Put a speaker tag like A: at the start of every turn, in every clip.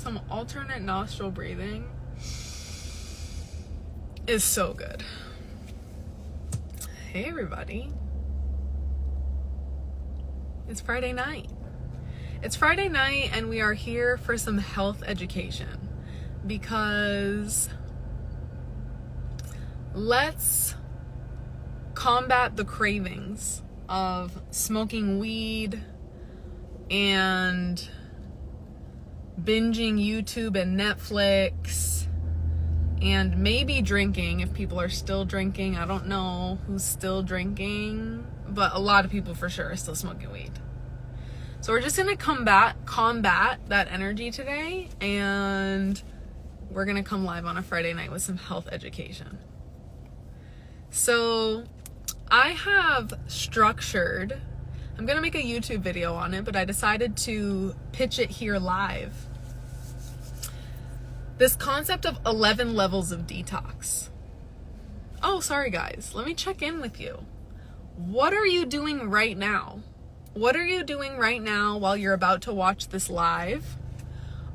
A: some alternate nostril breathing is so good. Hey everybody. It's Friday night. It's Friday night and we are here for some health education because let's combat the cravings of smoking weed and binging YouTube and Netflix and maybe drinking if people are still drinking. I don't know who's still drinking, but a lot of people for sure are still smoking weed. So we're just gonna combat that energy today, and we're gonna come live on a Friday night with some health education. So I have structured, I'm gonna make a YouTube video on it, but I decided to pitch it here live. This concept of 11 levels of detox. Oh, sorry guys, let me check in with you. What are you doing right now? What are you doing right now while you're about to watch this live?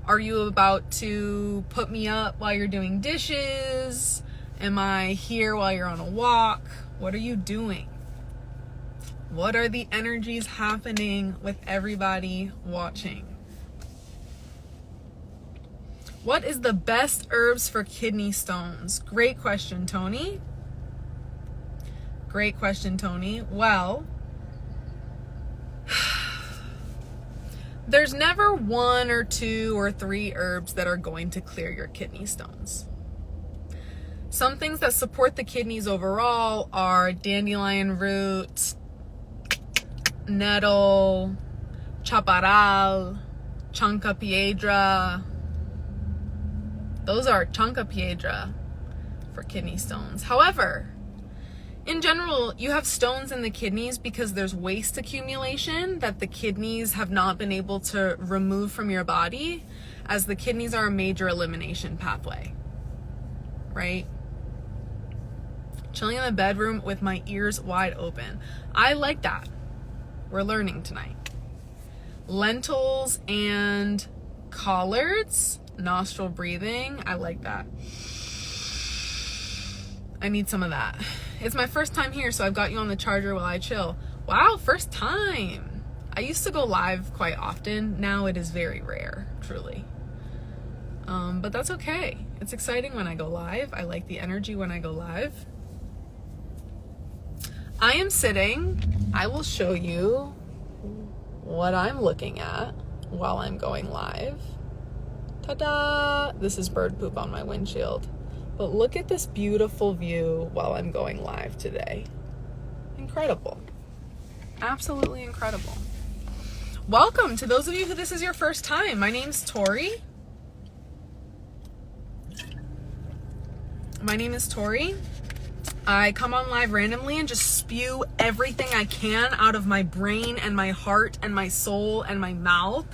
A: Are you about to put me up while you're doing dishes? Am I here while you're on a walk? What are you doing? What are the energies happening with everybody watching? What is the best herbs for kidney stones? Great question, Tony. Great question, Tony. Well, there's never 1 or 2 or 3 herbs that are going to clear your kidney stones. Some things that support the kidneys overall are dandelion root, nettle, chaparral, chanca piedra. Those are chanca piedra for kidney stones. However, in general, you have stones in the kidneys because there's waste accumulation that the kidneys have not been able to remove from your body, as the kidneys are a major elimination pathway, right? Chilling in the bedroom with my ears wide open. I like that. We're learning tonight. Lentils and collards, nostril breathing. I like that. I need some of that. It's my first time here, so I've got you on the charger while I chill. Wow, first time. I used to go live quite often. Now it is very rare, truly. But that's okay. It's exciting when I go live. I like the energy when I go live. I am sitting. I will show you what I'm looking at while I'm going live. Ta-da! This is bird poop on my windshield. But look at this beautiful view while I'm going live today. Incredible. Absolutely incredible. Welcome to those of you who this is your first time. My name's Tori. I come on live randomly and just spew everything I can out of my brain and my heart and my soul and my mouth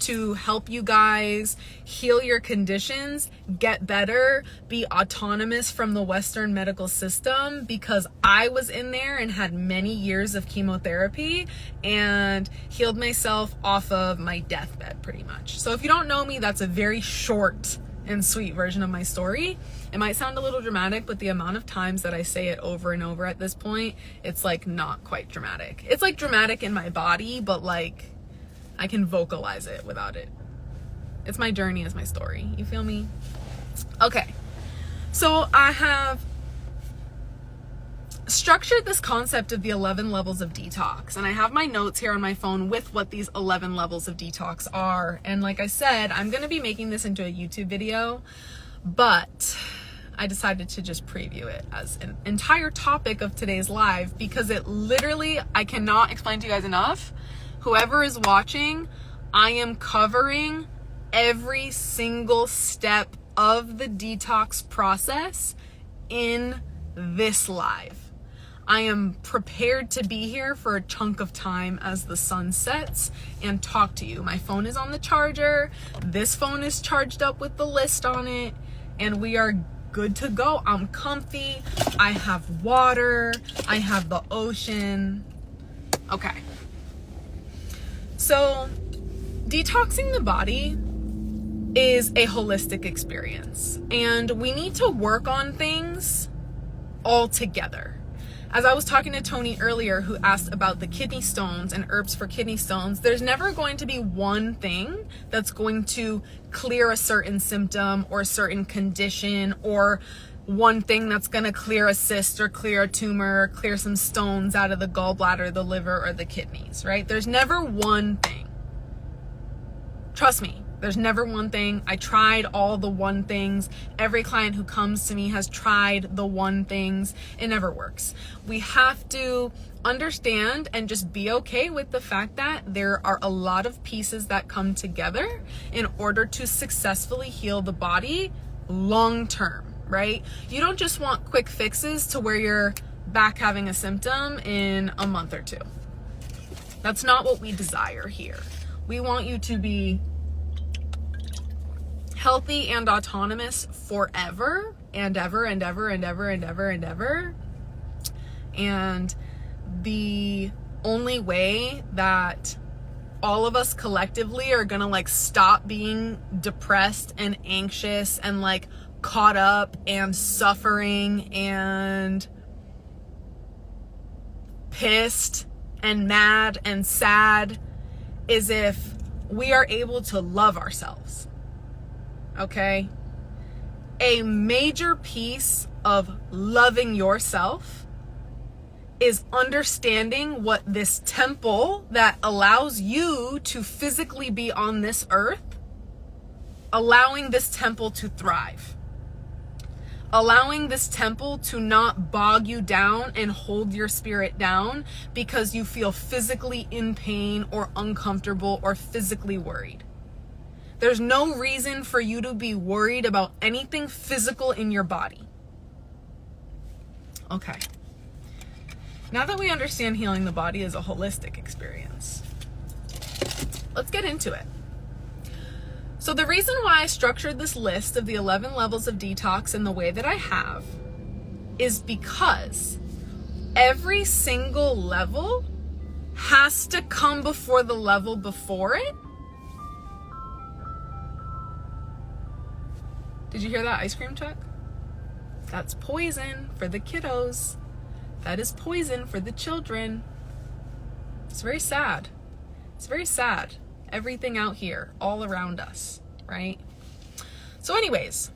A: to help you guys heal your conditions, get better, be autonomous from the Western medical system, because I was in there and had many years of chemotherapy and healed myself off of my deathbed pretty much. So if you don't know me, that's a very short and sweet version of my story. It might sound a little dramatic, but the amount of times that I say it over and over at this point, it's like not quite dramatic. It's like dramatic in my body, but like I can vocalize it without it. It's my journey, it's my story. You feel me? Okay. So I have structured this concept of the 11 levels of detox, and I have my notes here on my phone with what these 11 levels of detox are. And like I said, I'm going to be making this into a YouTube video, but I decided to just preview it as an entire topic of today's live because it literally, I cannot explain to you guys enough. Whoever is watching, I am covering every single step of the detox process in this live. I am prepared to be here for a chunk of time as the sun sets and talk to you. My phone is on the charger. This phone is charged up with the list on it, and we are good to go. I'm comfy. I have water. I have the ocean. Okay. So, detoxing the body is a holistic experience, and we need to work on things all together. As I was talking to Tony earlier, who asked about the kidney stones and herbs for kidney stones, there's never going to be one thing that's going to clear a certain symptom or a certain condition, or one thing that's going to clear a cyst or clear a tumor, or clear some stones out of the gallbladder, the liver, or the kidneys, right? There's never one thing. Trust me. There's never one thing. I tried all the one things. Every client who comes to me has tried the one things. It never works. We have to understand and just be okay with the fact that there are a lot of pieces that come together in order to successfully heal the body long term, right? You don't just want quick fixes to where you're back having a symptom in a month or two. That's not what we desire here. We want you to be healthy and autonomous forever and ever and ever and ever and ever and ever. And the only way that all of us collectively are gonna like stop being depressed and anxious and like caught up and suffering and pissed and mad and sad is if we are able to love ourselves. Okay? A major piece of loving yourself is understanding what this temple that allows you to physically be on this earth, allowing this temple to thrive. Allowing this temple to not bog you down and hold your spirit down because you feel physically in pain or uncomfortable or physically worried. There's no reason for you to be worried about anything physical in your body. Okay. Now that we understand healing the body is a holistic experience, let's get into it. So the reason why I structured this list of the 11 levels of detox in the way that I have is because every single level has to come before the level before it. Did you hear that ice cream truck? That's poison for the kiddos. That is poison for the children. It's very sad. It's very sad. Everything out here, all around us, right? So anyways,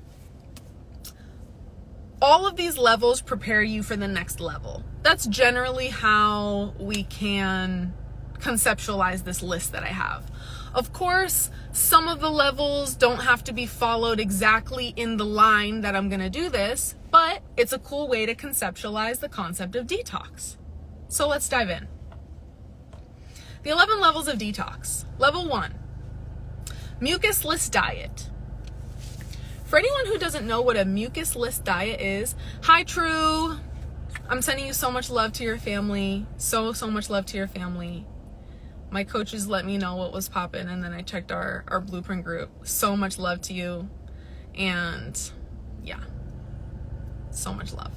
A: all of these levels prepare you for the next level. That's generally how we can conceptualize this list that I have. Of course, some of the levels don't have to be followed exactly in the line that I'm gonna do this, but it's a cool way to conceptualize the concept of detox. So let's dive in. The 11 levels of detox. Level 1, mucus-less diet. For anyone who doesn't know what a mucus-less diet is, hi True, I'm sending you so much love to your family, so much love to your family. My coaches let me know what was popping, and then I checked our blueprint group. So much love to you, and yeah, so much love.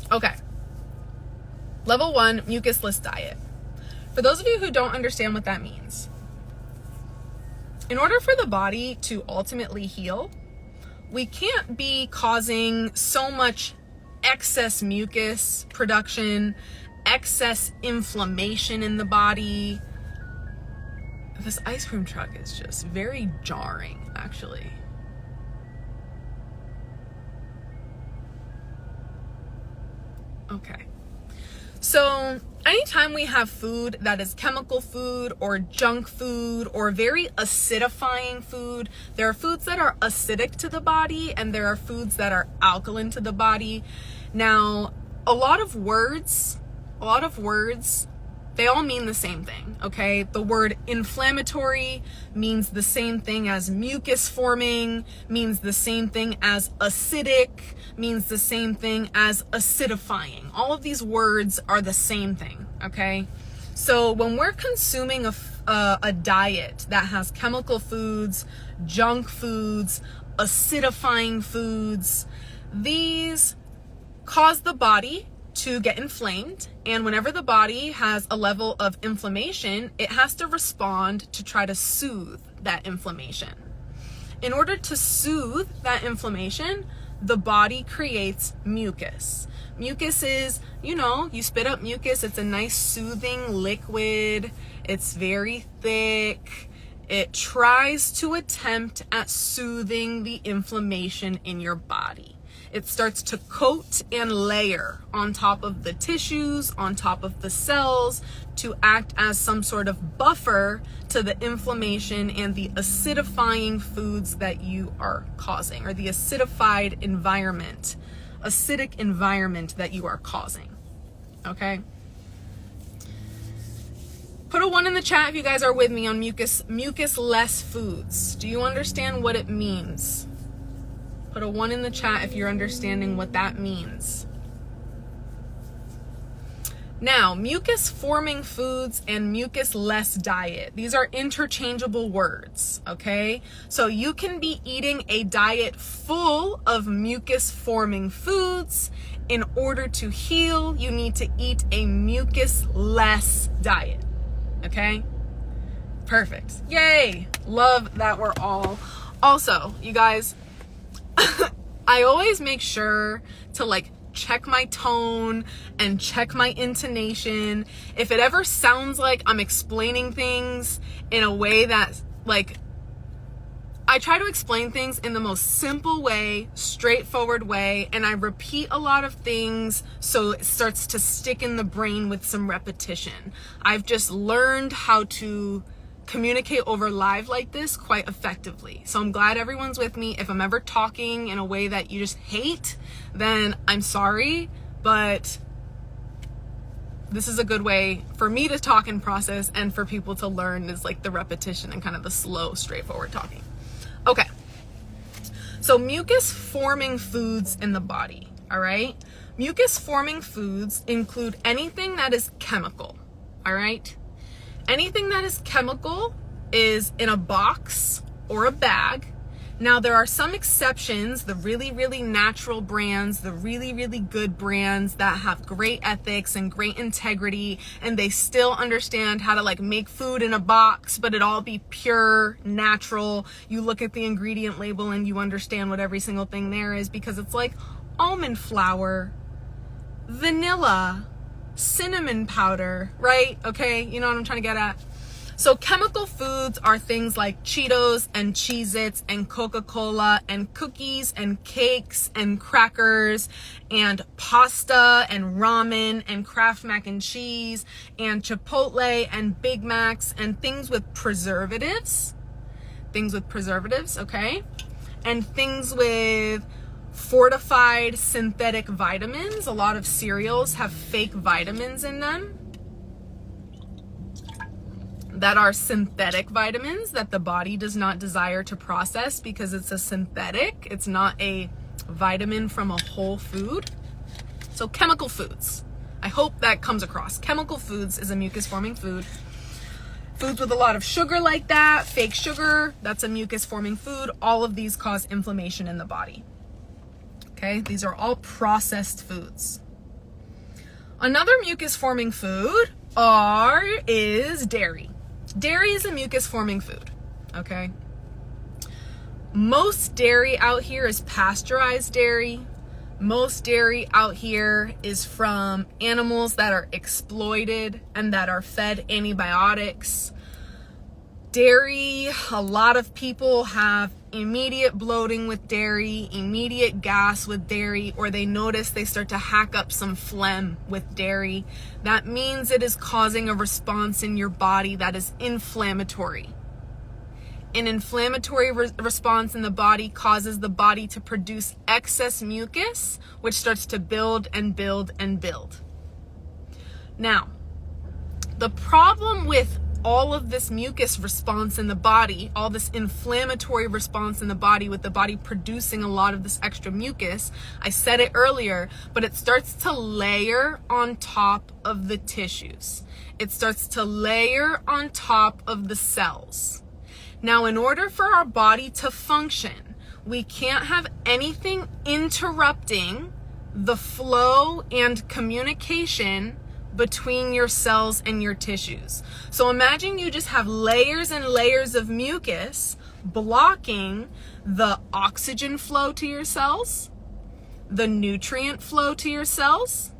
A: Okay, level 1, mucus-less diet. For those of you who don't understand what that means, in order for the body to ultimately heal, we can't be causing so much excess mucus production, excess inflammation in the body. This ice cream truck is just very jarring, actually. Okay. So anytime we have food that is chemical food or junk food or very acidifying food, there are foods that are acidic to the body and there are foods that are alkaline to the body. Now, a lot of words, they all mean the same thing, okay? The word inflammatory means the same thing as mucus forming, means the same thing as acidic, means the same thing as acidifying. All of these words are the same thing, okay? So when we're consuming a diet that has chemical foods, junk foods, acidifying foods, these cause the body to get inflamed, and whenever the body has a level of inflammation, it has to respond to try to soothe that inflammation. in order to soothe that inflammation, the body creates mucus. Mucus is, you spit up mucus. It's a nice soothing liquid. It's very thick. It tries to attempt at soothing the inflammation in your body. It starts to coat and layer on top of the tissues, on top of the cells, to act as some sort of buffer to the inflammation and the acidifying foods that you are causing, or the acidic environment that you are causing. Okay? Put a 1 in the chat if you guys are with me on mucus-less foods. Do you understand what it means? Put a 1 in the chat if you're understanding what that means. Now, mucus-forming foods and mucus-less diet. These are interchangeable words, okay? So you can be eating a diet full of mucus-forming foods. In order to heal, you need to eat a mucus-less diet, okay? Perfect. Yay! Love that we're all. Also, you guys, I always make sure to check my tone and check my intonation. If it ever sounds like I'm explaining things in a way that I try to explain things in the most simple way, straightforward way, and I repeat a lot of things so it starts to stick in the brain with some repetition. I've just learned how to communicate over live like this quite effectively. So I'm glad everyone's with me. If I'm ever talking in a way that you just hate, then I'm sorry, but this is a good way for me to talk and process, and for people to learn is the repetition and kind of the slow, straightforward talking. Okay. So mucus forming foods in the body, all right? Mucus forming foods include anything that is chemical, all right? Anything that is chemical is in a box or a bag. Now, there are some exceptions, the really, really natural brands, the really, really good brands that have great ethics and great integrity, and they still understand how to make food in a box, but it all be pure, natural. You look at the ingredient label and you understand what every single thing there is, because it's almond flour, vanilla, cinnamon powder, right? Okay, you know what I'm trying to get at? So chemical foods are things like Cheetos and Cheez-Its and Coca-Cola and cookies and cakes and crackers and pasta and ramen and Kraft mac and cheese and Chipotle and Big Macs and things with preservatives, okay? And things with fortified synthetic vitamins. A lot of cereals have fake vitamins in them that are synthetic vitamins that the body does not desire to process because it's a synthetic. It's not a vitamin from a whole food. So chemical foods. I hope that comes across. Chemical foods is a mucus-forming food. Foods with a lot of sugar like that, fake sugar, that's a mucus-forming food. All of these cause inflammation in the body. Okay, these are all processed foods. Another mucus-forming food is dairy. Dairy is a mucus-forming food, okay? Most dairy out here is pasteurized dairy. Most dairy out here is from animals that are exploited and that are fed antibiotics. Dairy, a lot of people have immediate bloating with dairy, immediate gas with dairy, or they notice they start to hack up some phlegm with dairy. That means it is causing a response in your body that is inflammatory. An inflammatory response in the body causes the body to produce excess mucus, which starts to build and build and build. Now, the problem with all of this mucus response in the body, all this inflammatory response in the body with the body producing a lot of this extra mucus, I said it earlier, but it starts to layer on top of the tissues. It starts to layer on top of the cells. Now, in order for our body to function, we can't have anything interrupting the flow and communication between your cells and your tissues. So imagine you just have layers and layers of mucus blocking the oxygen flow to your cells, the nutrient flow to your cells,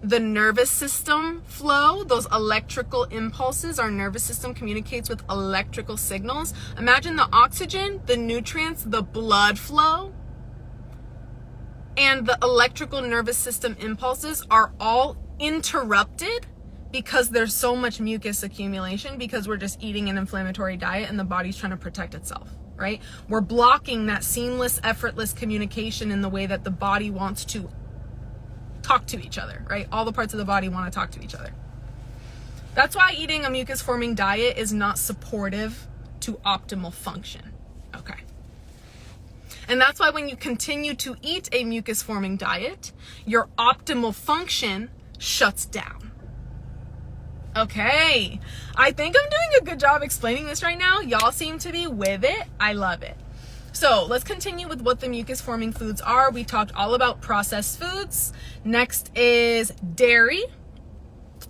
A: the nervous system flow, those electrical impulses. Our nervous system communicates with electrical signals. Imagine the oxygen, the nutrients, the blood flow, and the electrical nervous system impulses are all interrupted because there's so much mucus accumulation, because we're just eating an inflammatory diet and the body's trying to protect itself, right? We're blocking that seamless, effortless communication in the way that the body wants to talk to each other, right? All the parts of the body want to talk to each other. That's why eating a mucus forming diet is not supportive to optimal function. Okay. And that's why when you continue to eat a mucus forming diet, your optimal function shuts down. Okay. I think I'm doing a good job explaining this right now. Y'all seem to be with it. I love it. So let's continue with what the mucus forming foods are. We talked all about processed foods. Next is dairy.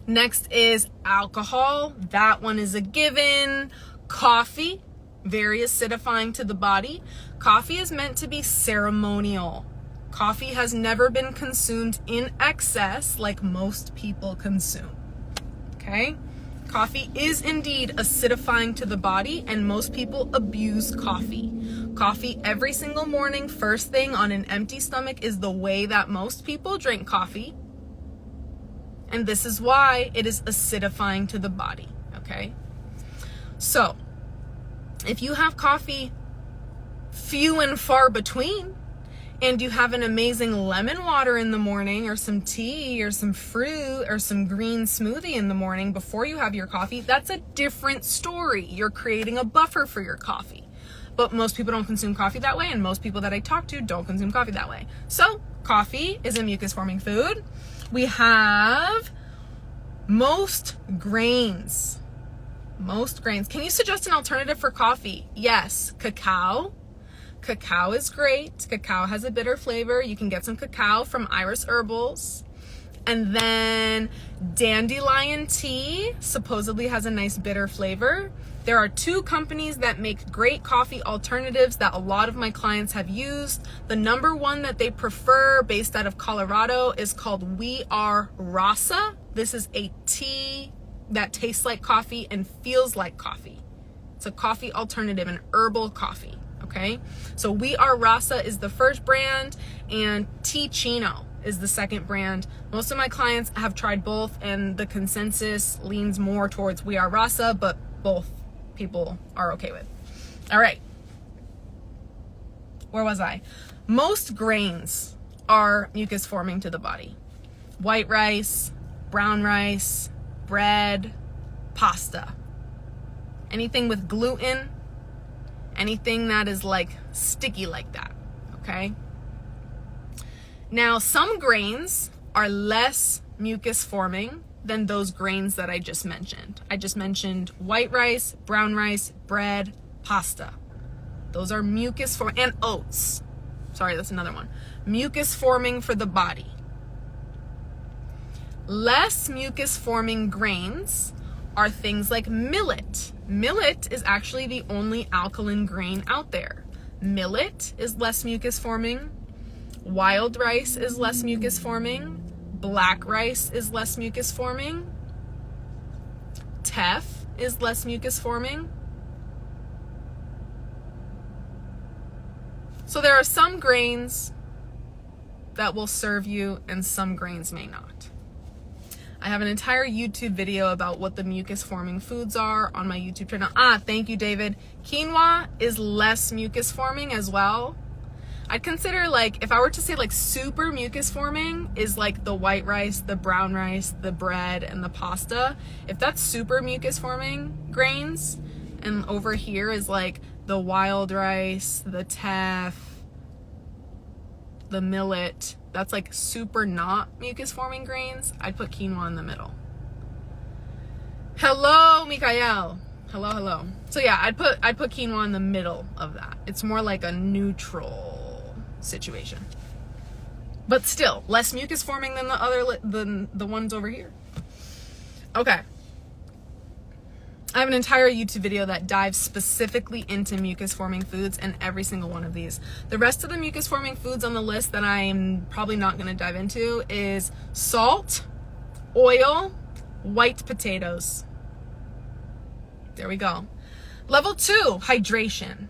A: Next is alcohol. That one is a given. Coffee, very acidifying to the body. Coffee is meant to be ceremonial. Coffee has never been consumed in excess like most people consume. Okay? Coffee is indeed acidifying to the body, and most people abuse coffee. Coffee every single morning, first thing on an empty stomach, is the way that most people drink coffee. And this is why it is acidifying to the body, okay? So, if you have coffee few and far between, and you have an amazing lemon water in the morning, or some tea, or some fruit, or some green smoothie in the morning before you have your coffee, that's a different story. You're creating a buffer for your coffee. But most people don't consume coffee that way, and most people that I talk to don't consume coffee that way. So, coffee is a mucus-forming food. We have most grains. Most grains. Can you suggest an alternative for coffee? Yes, cacao. Cacao is great. Cacao has a bitter flavor. You can get some cacao from Iris Herbals. And then dandelion tea supposedly has a nice bitter flavor. There are two companies that make great coffee alternatives that a lot of my clients have used. The number one that they prefer, based out of Colorado, is called We Are Rasa. This is a tea that tastes like coffee and feels like coffee. It's a coffee alternative, an herbal coffee. Okay, so We Are Rasa is the first brand, and Tea Chino is the second brand. Most of my clients have tried both, and the consensus leans more towards We Are Rasa, but both people are okay with. All right, where was I? Most grains are mucus forming to the body. White rice, brown rice, bread, pasta. Anything with gluten, anything that is like sticky like that, okay? Now, some grains are less mucus forming than those grains that I just mentioned. I just mentioned white rice, brown rice, bread, pasta. Those are mucus forming, and oats. Sorry, that's another one. Mucus forming for the body. Less mucus forming grains are things like millet. Millet is actually the only alkaline grain out there. Millet is less mucus forming. Wild rice is less mucus forming. Black rice is less mucus forming. Teff is less mucus forming. So there are some grains that will serve you and some grains may not. I have an entire YouTube video about what the mucus forming foods are on my YouTube channel. Thank you, David. Quinoa is less mucus forming as well. I'd consider, like, if I were to say like super mucus forming is like the white rice, the brown rice, the bread, and the pasta. If that's super mucus forming grains, and over here is like the wild rice, the teff, the millet, that's like super not mucus forming grains, I'd put quinoa in the middle. Hello, Mikael. Hello. So yeah, I'd put quinoa in the middle of that. It's more like a neutral situation, but still less mucus forming than the other than the ones over here. Okay. I have an entire YouTube video that dives specifically into mucus forming foods and every single one of these. The rest of the mucus forming foods on the list that I'm probably not going to dive into is salt, oil, white potatoes. There we go. Level 2, hydration.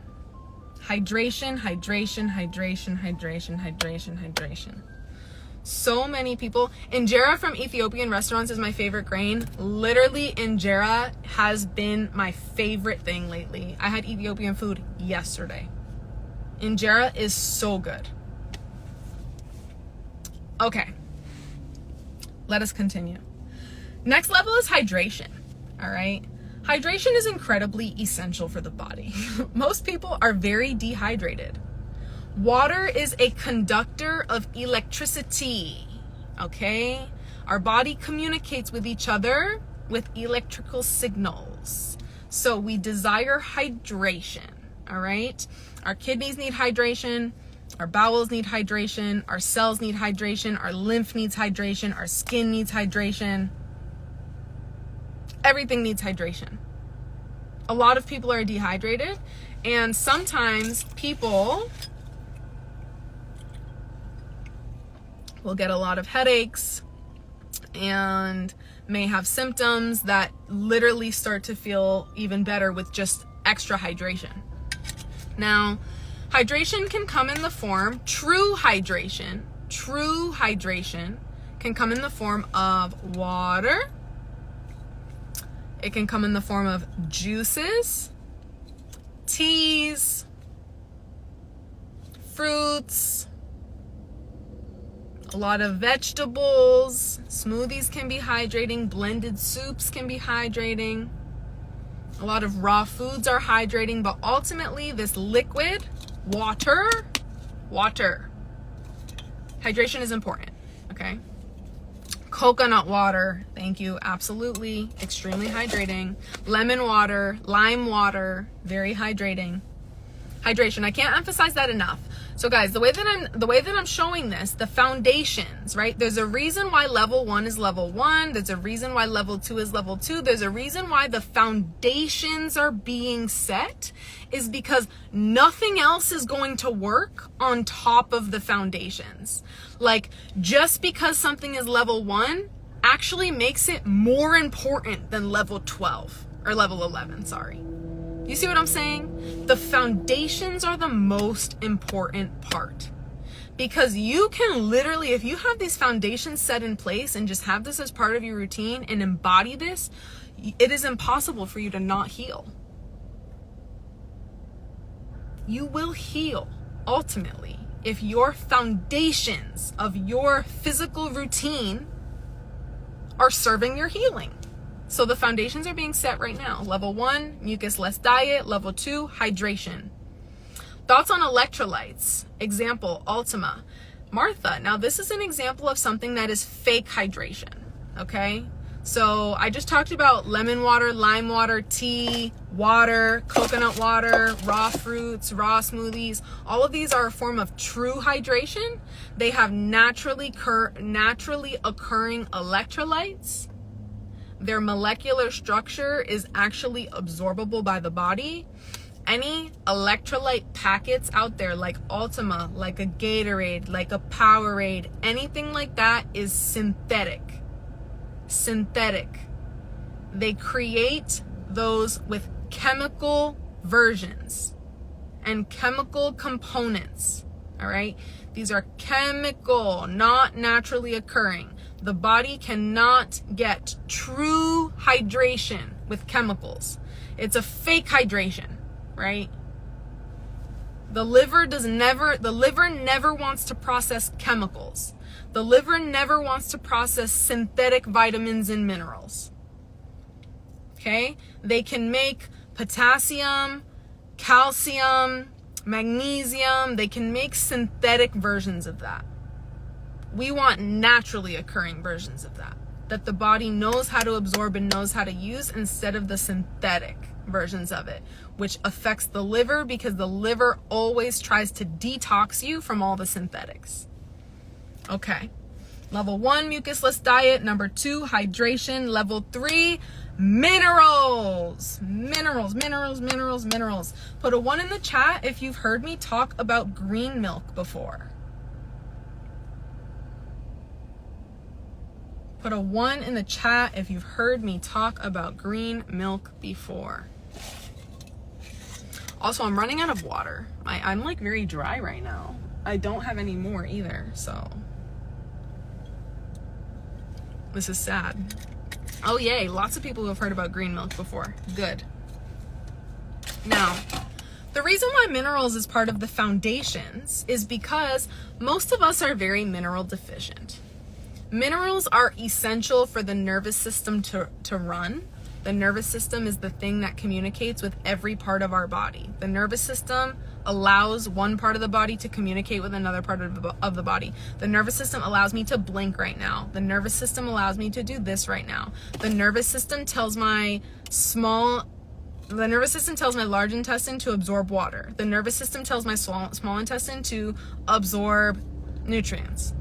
A: Hydration, hydration, hydration, hydration, hydration, hydration. So many people. Injera from Ethiopian restaurants is my favorite grain. Literally, injera has been my favorite thing lately. I had Ethiopian food yesterday. Injera is so good. Okay. Let us continue. Next level is hydration. All right. Hydration is incredibly essential for the body. Most people are very dehydrated. Water is a conductor of electricity, okay? Our body communicates with each other with electrical signals. So we desire hydration, all right? Our kidneys need hydration, our bowels need hydration, our cells need hydration, our lymph needs hydration, our skin needs hydration. Everything needs hydration. A lot of people are dehydrated, and sometimes people will get a lot of headaches and may have symptoms that literally start to feel even better with just extra hydration. Now, hydration can come in the form, true hydration can come in the form of water. It can come in the form of juices, teas, fruits, a lot of vegetables. Smoothies can be hydrating. Blended soups can be hydrating. A lot of raw foods are hydrating, but ultimately this liquid, water, hydration is important, okay? Coconut water, thank you, absolutely, extremely hydrating. Lemon water, lime water, very hydrating. Hydration, I can't emphasize that enough. So guys, the way that I'm showing this, the foundations, right? There's a reason why level 1 is level 1. There's a reason why level 2 is level 2. There's a reason why the foundations are being set, is because nothing else is going to work on top of the foundations. Like, just because something is level 1 actually makes it more important than level 12 or level 11, sorry. You see what I'm saying? The foundations are the most important part, because you can literally, if you have these foundations set in place and just have this as part of your routine and embody this, it is impossible for you to not heal. You will heal ultimately if your foundations of your physical routine are serving your healing. So the foundations are being set right now. Level 1, mucus-less diet. Level 2, hydration. Thoughts on electrolytes. Example, Ultima. Martha, now this is an example of something that is fake hydration, okay? So I just talked about lemon water, lime water, tea, water, coconut water, raw fruits, raw smoothies. All of these are a form of true hydration. They have naturally occurring electrolytes. Their molecular structure is actually absorbable by the body. Any electrolyte packets out there, like Ultima, like a Gatorade, like a Powerade, anything like that is synthetic. They create those with chemical versions and chemical components, all right? These are chemical, not naturally occurring. The body cannot get true hydration with chemicals. It's a fake hydration, right? The liver never wants to process chemicals. The liver never wants to process synthetic vitamins and minerals. Okay? They can make potassium, calcium, magnesium. They can make synthetic versions of that. We want naturally occurring versions of that the body knows how to absorb and knows how to use, instead of the synthetic versions of it, which affects the liver, because the liver always tries to detox you from all the synthetics. Okay. Level 1, mucus-less diet. Number 2, hydration. Level 3, Minerals. Minerals, minerals, minerals, minerals. Put a 1 in the chat if you've heard me talk about green milk before. Put a 1 in the chat if you've heard me talk about green milk before. Also, I'm running out of water. I'm like very dry right now. I don't have any more either, so this is sad. Oh yay, lots of people who have heard about green milk before. Good. Now, the reason why minerals is part of the foundations is because most of us are very mineral deficient. Minerals are essential for the nervous system to run. The nervous system is the thing that communicates with every part of our body. The nervous system allows one part of the body to communicate with another part of the body. The nervous system allows me to blink right now. The nervous system allows me to do this right now. The nervous system tells my large intestine to absorb water. The nervous system tells my small intestine to absorb nutrients.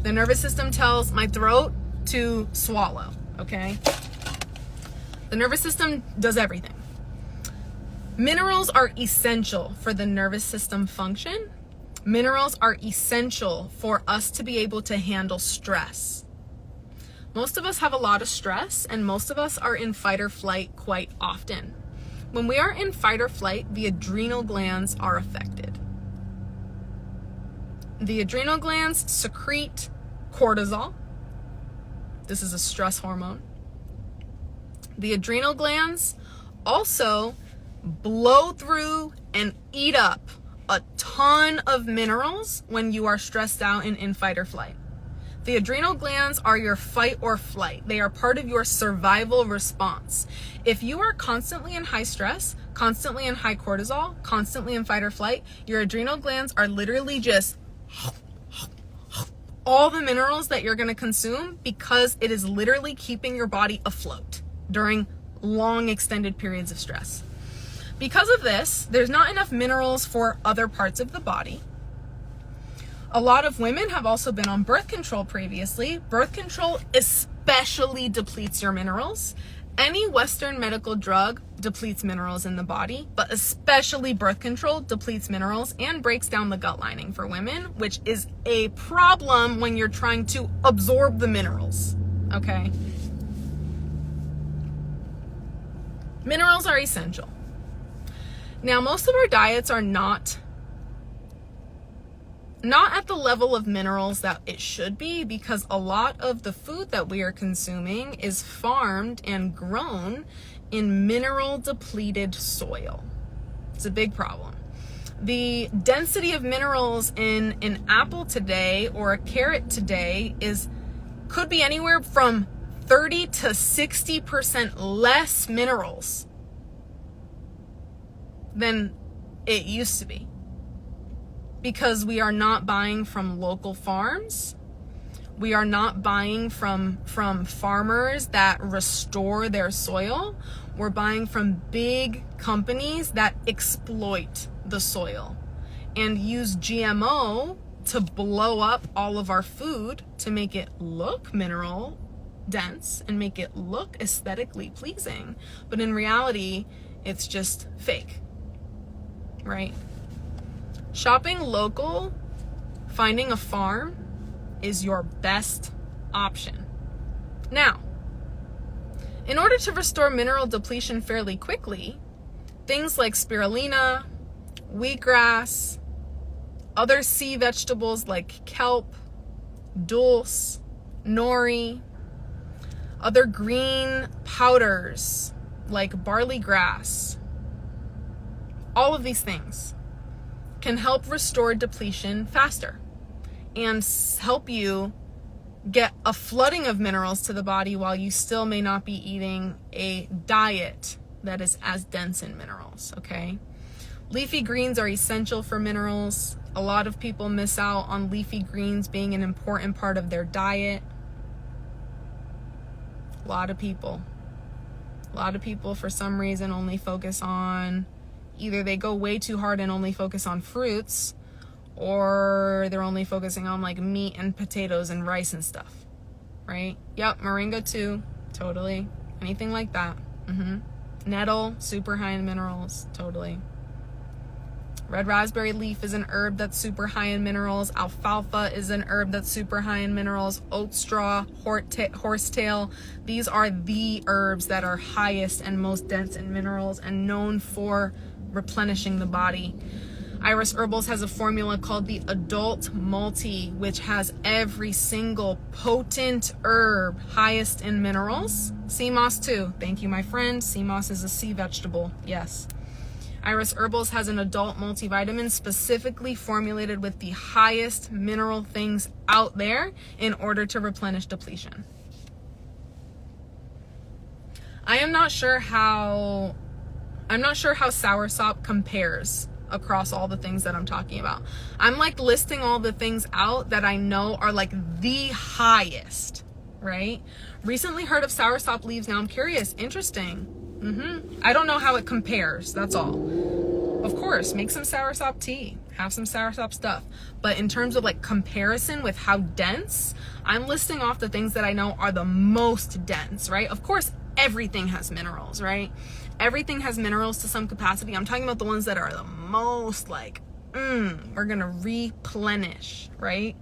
A: The nervous system tells my throat to swallow, okay? The nervous system does everything. Minerals are essential for the nervous system function. Minerals are essential for us to be able to handle stress. Most of us have a lot of stress, and most of us are in fight or flight quite often. When we are in fight or flight, the adrenal glands are affected. The adrenal glands secrete cortisol. This is a stress hormone. The adrenal glands also blow through and eat up a ton of minerals when you are stressed out and in fight or flight. The adrenal glands are your fight or flight. They are part of your survival response. If you are constantly in high stress, constantly in high cortisol, constantly in fight or flight, your adrenal glands are literally just all the minerals that you're going to consume, because it is literally keeping your body afloat during long extended periods of stress. Because of this, there's not enough minerals for other parts of the body. A lot of women have also been on birth control previously. Birth control especially depletes your minerals. Any Western medical drug depletes minerals in the body, but especially birth control depletes minerals and breaks down the gut lining for women, which is a problem when you're trying to absorb the minerals, okay? Minerals are essential. Now, most of our diets are not at the level of minerals that it should be, because a lot of the food that we are consuming is farmed and grown in mineral depleted soil. It's a big problem. The density of minerals in an apple today or a carrot today could be anywhere from 30 to 60% less minerals than it used to be, because we are not buying from local farms. We are not buying from farmers that restore their soil. We're buying from big companies that exploit the soil and use GMO to blow up all of our food to make it look mineral dense and make it look aesthetically pleasing. But in reality, it's just fake, right? Shopping local, finding a farm is your best option. Now, in order to restore mineral depletion fairly quickly, things like spirulina, wheatgrass, other sea vegetables like kelp, dulse, nori, other green powders like barley grass, all of these things can help restore depletion faster and help you get a flooding of minerals to the body while you still may not be eating a diet that is as dense in minerals, okay? Leafy greens are essential for minerals. A lot of people miss out on leafy greens being an important part of their diet. A lot of people for some reason only focus on, either they go way too hard and only focus on fruits, or they're only focusing on like meat and potatoes and rice and stuff, right? Yep, moringa too, totally. anything like that. Nettle, super high in minerals, totally. Red raspberry leaf is an herb that's super high in minerals. Alfalfa is an herb that's super high in minerals. Oat straw, horsetail, these are the herbs that are highest and most dense in minerals and known for replenishing the body. Iris Herbals has a formula called the Adult Multi, which has every single potent herb highest in minerals. Sea moss too. Thank you, my friend. Sea moss is a sea vegetable. Yes. Iris Herbals has an adult multivitamin specifically formulated with the highest mineral things out there in order to replenish depletion. I'm not sure how soursop compares across all the things that I'm talking about. I'm like listing all the things out that I know are like the highest, right? Recently heard of soursop leaves. Now I'm curious. Interesting. I don't know how it compares. That's all. Of course, make some soursop tea, have some soursop stuff. But in terms of like comparison with how dense, I'm listing off the things that I know are the most dense, right? Of course, everything has minerals, right? Everything has minerals to some capacity. I'm talking about the ones that are the most like, we're gonna replenish, right?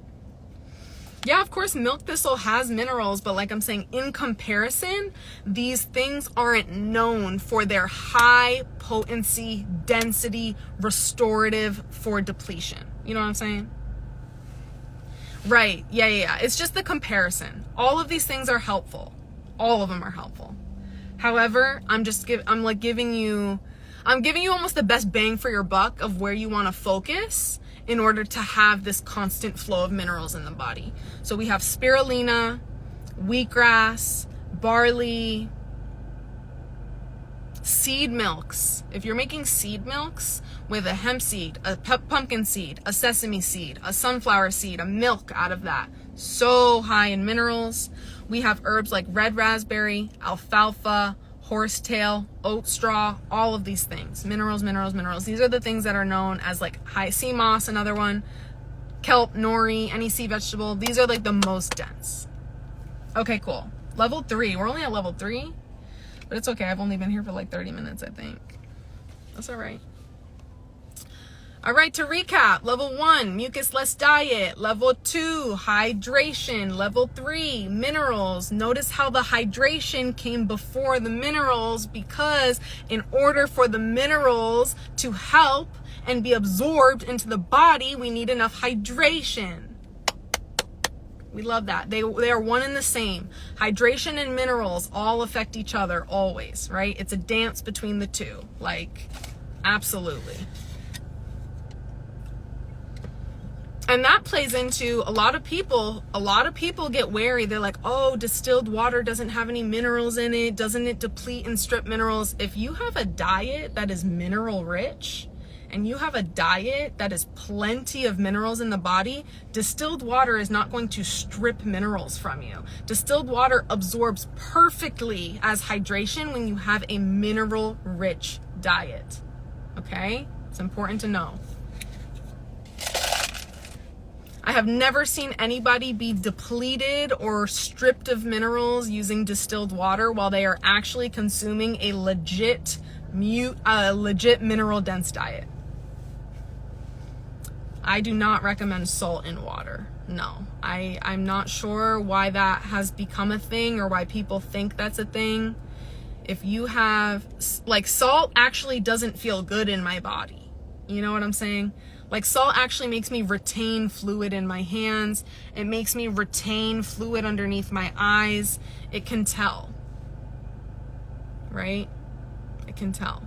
A: Yeah, of course, milk thistle has minerals, but like I'm saying, in comparison, these things aren't known for their high potency, density, restorative for depletion. You know what I'm saying? Right, yeah. It's just the comparison. All of these things are helpful. All of them are helpful. However, I'm giving you almost the best bang for your buck of where you want to focus in order to have this constant flow of minerals in the body. So we have spirulina, wheatgrass, barley, seed milks. If you're making seed milks with a hemp seed, a pumpkin seed, a sesame seed, a sunflower seed, a milk out of that, so high in minerals. We have herbs like red raspberry, alfalfa, horsetail, oat straw, all of these things. Minerals. These are the things that are known as like high sea moss, another one, kelp, nori, any sea vegetable. These are like the most dense. Okay, cool. Level 3. We're only at level 3, but it's okay. I've only been here for like 30 minutes, I think. That's all right. All right, to recap, level 1, mucus-less diet. Level 2, hydration. Level 3, minerals. Notice how the hydration came before the minerals, because in order for the minerals to help and be absorbed into the body, we need enough hydration. We love that. They are one and the same. Hydration and minerals all affect each other always, right? It's a dance between the two. Like, absolutely. And that plays into a lot of people get wary. They're like, oh, distilled water doesn't have any minerals in it. Doesn't it deplete and strip minerals? If you have a diet that is mineral rich and you have a diet that is plenty of minerals in the body, distilled water is not going to strip minerals from you. Distilled water absorbs perfectly as hydration when you have a mineral rich diet. Okay? It's important to know. I have never seen anybody be depleted or stripped of minerals using distilled water while they are actually consuming a legit mineral dense diet. I do not recommend salt in water. No, I'm not sure why that has become a thing or why people think that's a thing. If you have, like, salt actually doesn't feel good in my body. You know what I'm saying? Like, salt actually makes me retain fluid in my hands. It makes me retain fluid underneath my eyes. It can tell, right? It can tell.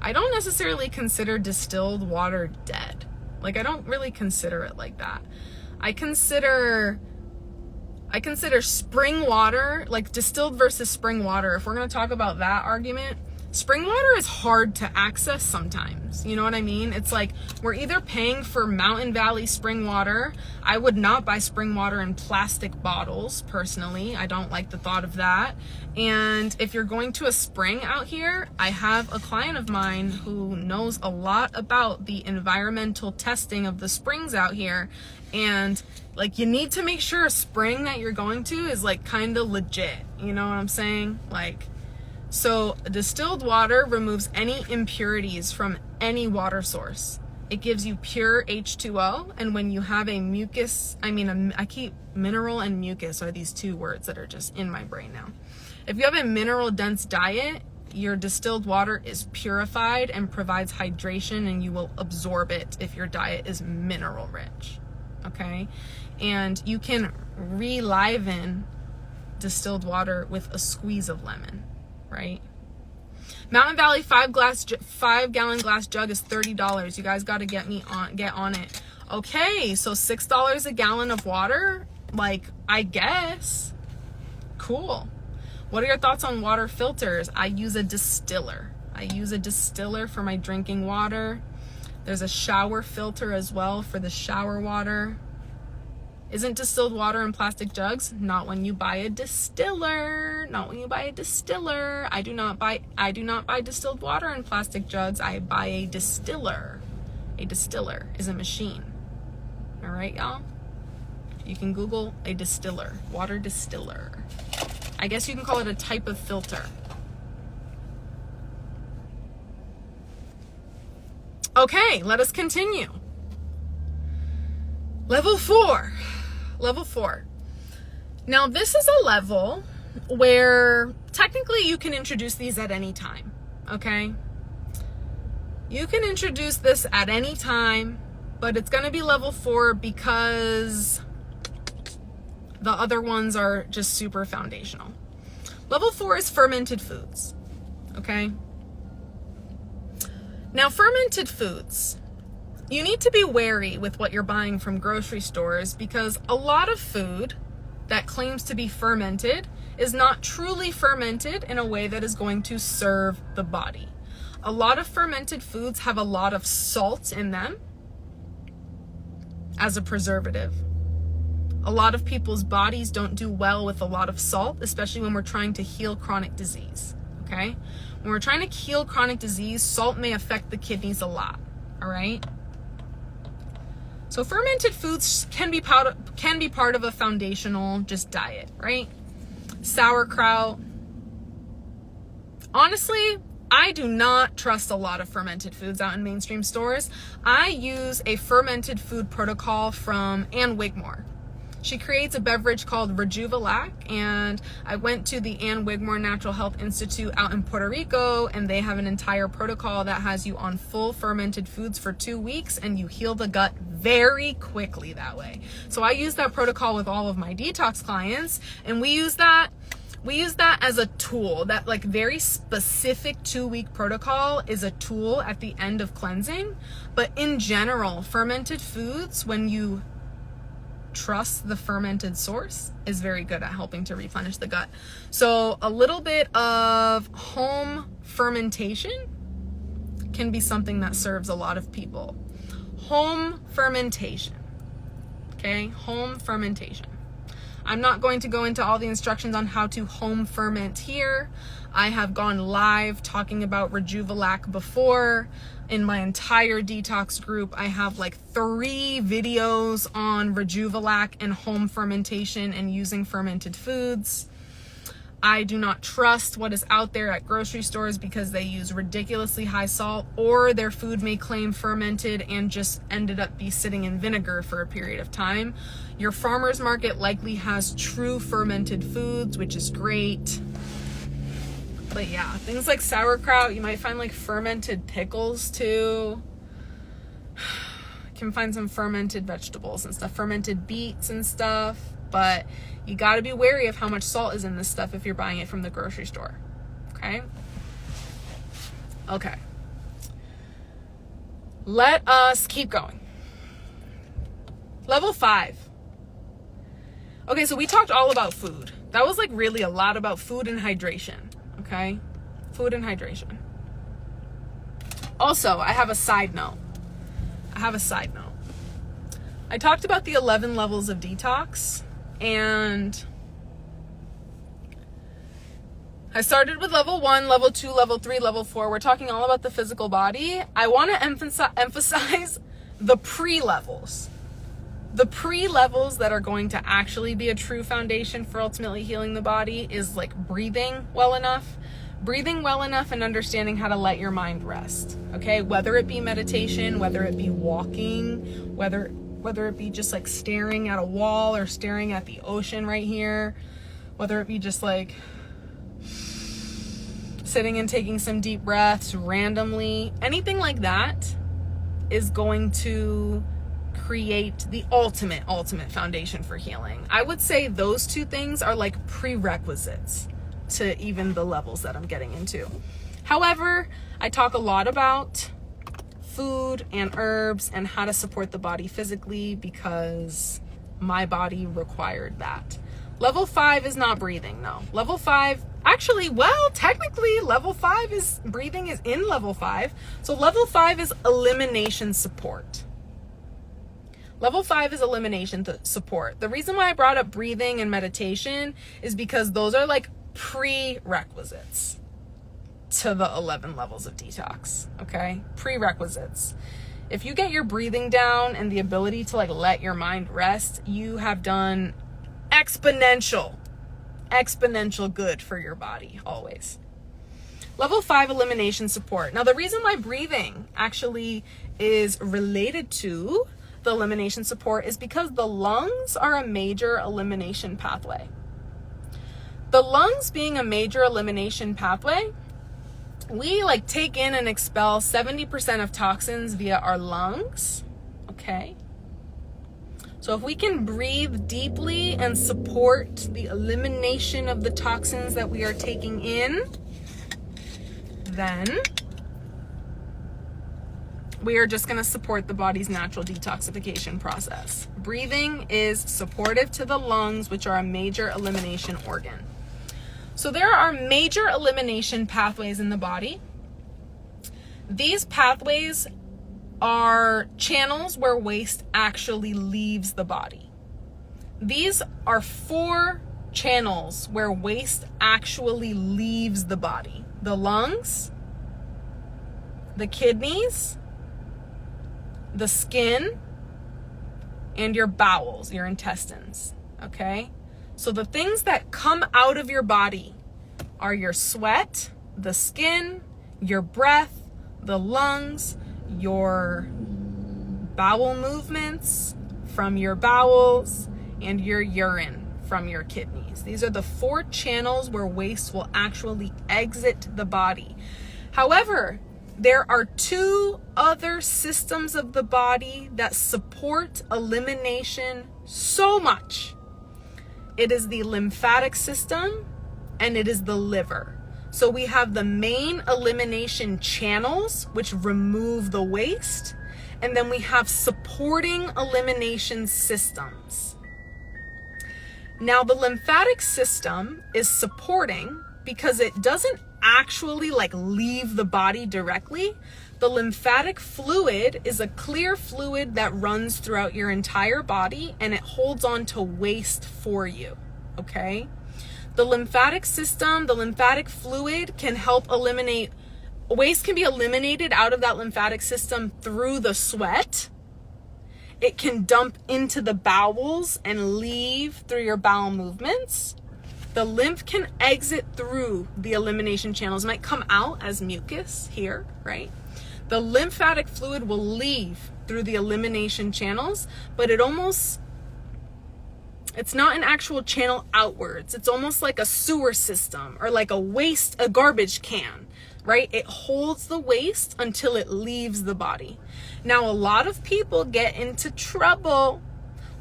A: I don't necessarily consider distilled water dead. Like, I don't really consider it like that. I consider spring water, like distilled versus spring water. If we're going to talk about that argument, spring water is hard to access sometimes. You know what I mean? It's like we're either paying for Mountain Valley spring water. I would not buy spring water in plastic bottles, personally. I don't like the thought of that. And if you're going to a spring out here, I have a client of mine who knows a lot about the environmental testing of the springs out here. And like, you need to make sure a spring that you're going to is like kind of legit. You know what I'm saying? Like, so distilled water removes any impurities from any water source. It gives you pure H2O. And when you have a mucus, mineral and mucus are these two words that are just in my brain now. If you have a mineral dense diet, your distilled water is purified and provides hydration, and you will absorb it if your diet is mineral rich. Okay. And you can reliven distilled water with a squeeze of lemon, right? Mountain Valley 5-gallon glass jug is $30. You guys got to get on it. Okay, so $6 a gallon of water, like, I guess. Cool. What are your thoughts on water filters? I use a distiller. I use a distiller for my drinking water. There's a shower filter as well for the shower water. Isn't distilled water in plastic jugs? Not when you buy a distiller. Not when you buy a distiller. I do not buy distilled water in plastic jugs. I buy a distiller. A distiller is a machine. All right, y'all? You can Google a distiller, water distiller. I guess you can call it a type of filter. Okay, let us continue. Level 4. Level 4. Now, this is a level where technically you can introduce these at any time, okay? You can introduce this at any time, but it's going to be level 4 because the other ones are just super foundational. Level 4 is fermented foods, okay? Now, fermented foods, you need to be wary with what you're buying from grocery stores, because a lot of food that claims to be fermented is not truly fermented in a way that is going to serve the body. A lot of fermented foods have a lot of salt in them as a preservative. A lot of people's bodies don't do well with a lot of salt, especially when we're trying to heal chronic disease, okay? When we're trying to heal chronic disease, salt may affect the kidneys a lot, all right? So fermented foods can be part of a foundational just diet, right? Sauerkraut. Honestly, I do not trust a lot of fermented foods out in mainstream stores. I use a fermented food protocol from Ann Wigmore. She creates a beverage called Rejuvelac, and I went to the Ann Wigmore Natural Health Institute out in Puerto Rico, and they have an entire protocol that has you on full fermented foods for 2 weeks, and you heal the gut very quickly that way. So I use that protocol with all of my detox clients, and we use that as a tool. That like very specific 2-week protocol is a tool at the end of cleansing. But in general, fermented foods, when you trust the fermented source, is very good at helping to replenish the gut. So a little bit of home fermentation can be something that serves a lot of people. Home fermentation, okay? Home fermentation. I'm not going to go into all the instructions on how to home ferment here. I have gone live talking about Rejuvelac before. In my entire detox group, I have like 3 videos on Rejuvelac and home fermentation and using fermented foods. I do not trust what is out there at grocery stores because they use ridiculously high salt, or their food may claim fermented and just ended up be sitting in vinegar for a period of time. Your farmer's market likely has true fermented foods, which is great. But yeah, things like sauerkraut, you might find like fermented pickles too. You can find some fermented vegetables and stuff, fermented beets and stuff. But you got to be wary of how much salt is in this stuff if you're buying it from the grocery store. Okay? Okay. Let us keep going. Level 5. Okay, so we talked all about food. That was like really a lot about food and hydration. Okay? Food and hydration. Also, I have a side note. I talked about the 11 levels of detox, and I started with level 1, level 2, level 3, level 4. We're talking all about the physical body. I want to emphasize the pre-levels. The pre-levels that are going to actually be a true foundation for ultimately healing the body is like breathing well enough and understanding how to let your mind rest. Okay, whether it be meditation, whether it be walking, whether it be just like staring at a wall or staring at the ocean right here, whether it be just like sitting and taking some deep breaths randomly, anything like that is going to create the ultimate foundation for healing. I would say those two things are like prerequisites to even the levels that I'm getting into. However, I talk a lot about food and herbs and how to support the body physically because my body required that. Level 5 is not breathing, no. Level 5, actually, well, technically level 5 is, breathing is in level 5. So level 5 is elimination support. Level 5 is elimination support. The reason why I brought up breathing and meditation is because those are like prerequisites to the 11 levels of detox, okay? Prerequisites. If you get your breathing down and the ability to like let your mind rest, you have done exponential good for your body, always. Level 5, elimination support. Now, the reason why breathing actually is related to the elimination support is because the lungs are a major elimination pathway. The lungs being a major elimination pathway, we like take in and expel 70% of toxins via our lungs, okay? So if we can breathe deeply and support the elimination of the toxins that we are taking in, then we are just going to support the body's natural detoxification process. Breathing is supportive to the lungs, which are a major elimination organ. So there are major elimination pathways in the body. These pathways are channels where waste actually leaves the body. These are 4 channels where waste actually leaves the body: the lungs, the kidneys, the skin, and your bowels, your intestines, okay? So the things that come out of your body are your sweat, the skin, your breath, the lungs, your bowel movements from your bowels, and your urine from your kidneys. These are the 4 channels where waste will actually exit the body. However, there are 2 other systems of the body that support elimination so much. It is the lymphatic system and it is the liver. So we have the main elimination channels, which remove the waste, and then we have supporting elimination systems. Now, the lymphatic system is supporting because it doesn't actually like leave the body directly. The lymphatic fluid is a clear fluid that runs throughout your entire body and it holds on to waste for you, okay? The lymphatic system, the lymphatic fluid can help eliminate, waste can be eliminated out of that lymphatic system through the sweat. It can dump into the bowels and leave through your bowel movements. The lymph can exit through the elimination channels. It might come out as mucus here, right? The lymphatic fluid will leave through the elimination channels, but it's not an actual channel outwards. It's almost like a sewer system or like a garbage can, right? It holds the waste until it leaves the body. Now, a lot of people get into trouble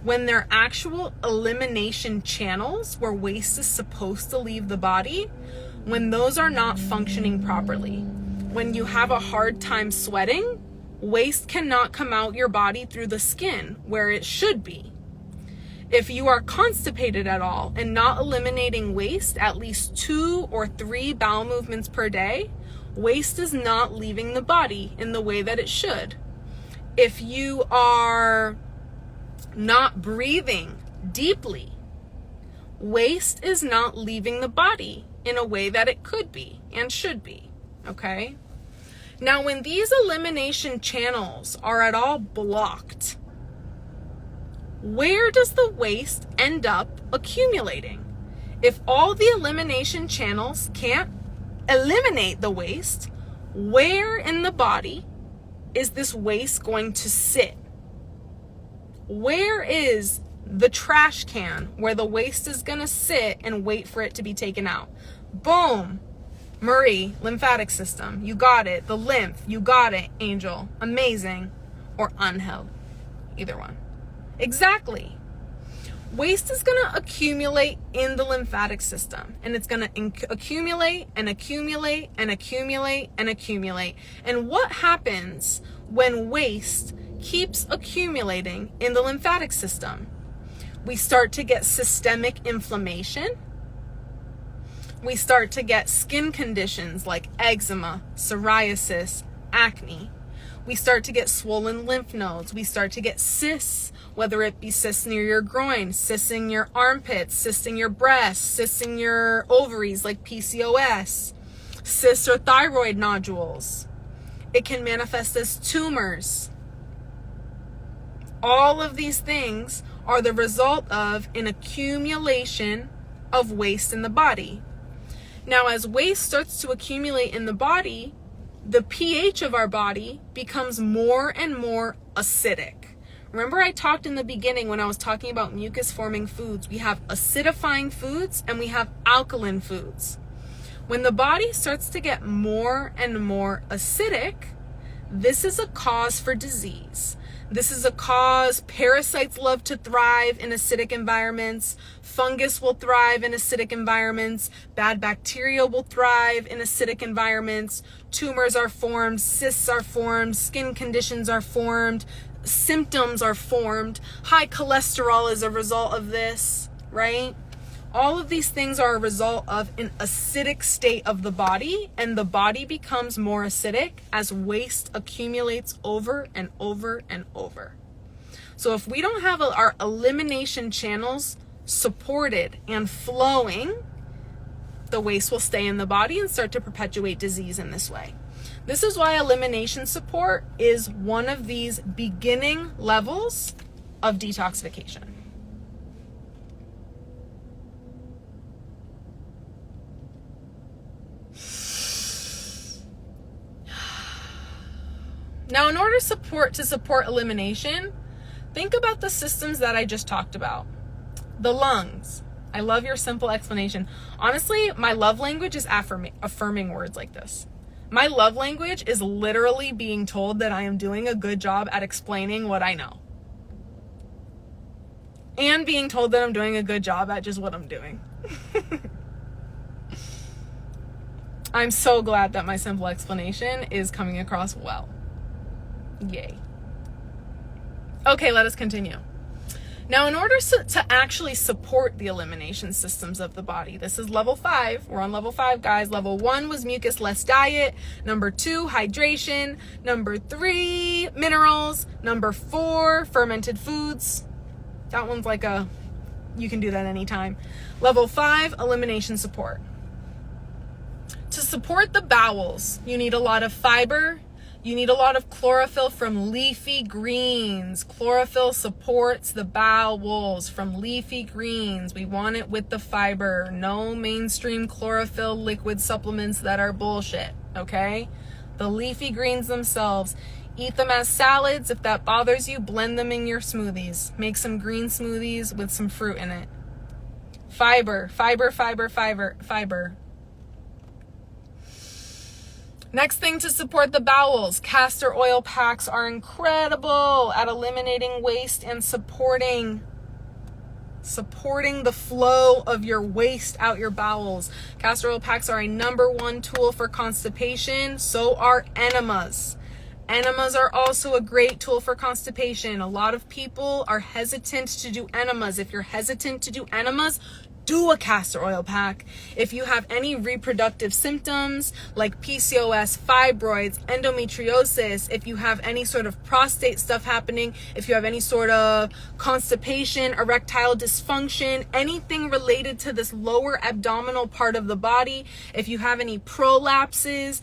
A: when their actual elimination channels where waste is supposed to leave the body, when those are not functioning properly. When you have a hard time sweating, waste cannot come out your body through the skin where it should be. If you are constipated at all and not eliminating waste at least 2 or 3 bowel movements per day, Waste is not leaving the body in the way that it should. If you are not breathing deeply, waste is not leaving the body in a way that it could be and should be, okay? Now, when these elimination channels are at all blocked, where does the waste end up accumulating? If all the elimination channels can't eliminate the waste, where in the body is this waste going to sit? Where is the trash can where the waste is going to sit and wait for it to be taken out? Boom. Marie, lymphatic system. You got it. The lymph. You got it, Angel. Amazing. Or Angel. Either one. Exactly. Waste is going to accumulate in the lymphatic system, and it's going to accumulate and accumulate and accumulate and accumulate. And what happens when waste keeps accumulating in the lymphatic system? We start to get systemic inflammation. We start to get skin conditions like eczema, psoriasis, acne. We start to get swollen lymph nodes. We start to get cysts, whether it be cysts near your groin, cysts in your armpits, cysts in your breasts, cysts in your ovaries like PCOS, cysts or thyroid nodules. It can manifest as tumors. All of these things are the result of an accumulation of waste in the body. Now, as waste starts to accumulate in the body, the pH of our body becomes more and more acidic. Remember I talked in the beginning when I was talking about mucus-forming foods, we have acidifying foods and we have alkaline foods. When the body starts to get more and more acidic, this is a cause for disease. This is a cause. Parasites love to thrive in acidic environments. Fungus will thrive in acidic environments. Bad bacteria will thrive in acidic environments. Tumors are formed. Cysts are formed. Skin conditions are formed. Symptoms are formed. High cholesterol is a result of this, right? All of these things are a result of an acidic state of the body, and the body becomes more acidic as waste accumulates over and over and over. So if we don't have our elimination channels supported and flowing, the waste will stay in the body and start to perpetuate disease in this way. This is why elimination support is one of these beginning levels of detoxification. Now, in order to support elimination, think about the systems that I just talked about. The lungs. I love your simple explanation. Honestly, my love language is affirming words like this. My love language is literally being told that I am doing a good job at explaining what I know. And being told that I'm doing a good job at just what I'm doing. I'm so glad that my simple explanation is coming across well. Yay. Okay, let us continue. Now, in order to actually support the elimination systems of the body, this is level 5. We're on level 5, guys. Level 1 was mucus-less diet. Number 2, hydration. Number 3, minerals. Number 4, fermented foods. That one's like you can do that anytime. Level 5, elimination support. To support the bowels, you need a lot of fiber. You need a lot of chlorophyll from leafy greens. Chlorophyll supports the bowels from leafy greens. We want it with the fiber. No mainstream chlorophyll liquid supplements that are bullshit, okay? The leafy greens themselves. Eat them as salads. If that bothers you, blend them in your smoothies. Make some green smoothies with some fruit in it. Fiber, fiber, fiber, fiber, fiber. Next thing to support the bowels, castor oil packs are incredible at eliminating waste and supporting the flow of your waste out your bowels. Castor oil packs are a #1 tool for constipation. So are enemas. Enemas are also a great tool for constipation. A lot of people are hesitant to do enemas. If you're hesitant to do enemas, do a castor oil pack. If you have any reproductive symptoms like PCOS, fibroids, endometriosis, if you have any sort of prostate stuff happening, if you have any sort of constipation, erectile dysfunction, anything related to this lower abdominal part of the body, if you have any prolapses,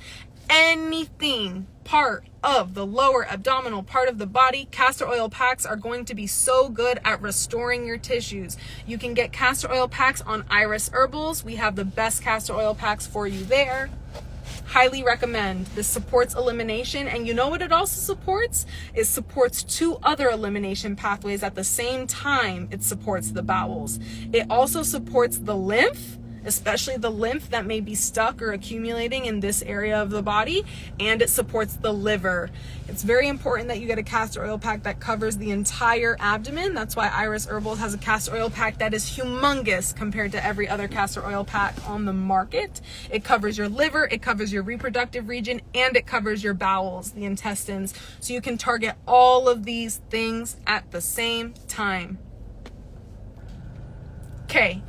A: anything part of the lower abdominal part of the body, castor oil packs are going to be so good at restoring your tissues. You can get castor oil packs on Iris Herbals. We have the best castor oil packs for you there. Highly recommend. This supports elimination, and you know what it also supports? It supports 2 other elimination pathways at the same time. It supports the bowels. It also supports the lymph, especially the lymph that may be stuck or accumulating in this area of the body, and it supports the liver. It's very important that you get a castor oil pack that covers the entire abdomen. That's why Iris Herbal has a castor oil pack that is humongous compared to every other castor oil pack on the market. It covers your liver, it covers your reproductive region, and it covers your bowels, the intestines. So you can target all of these things at the same time. Okay.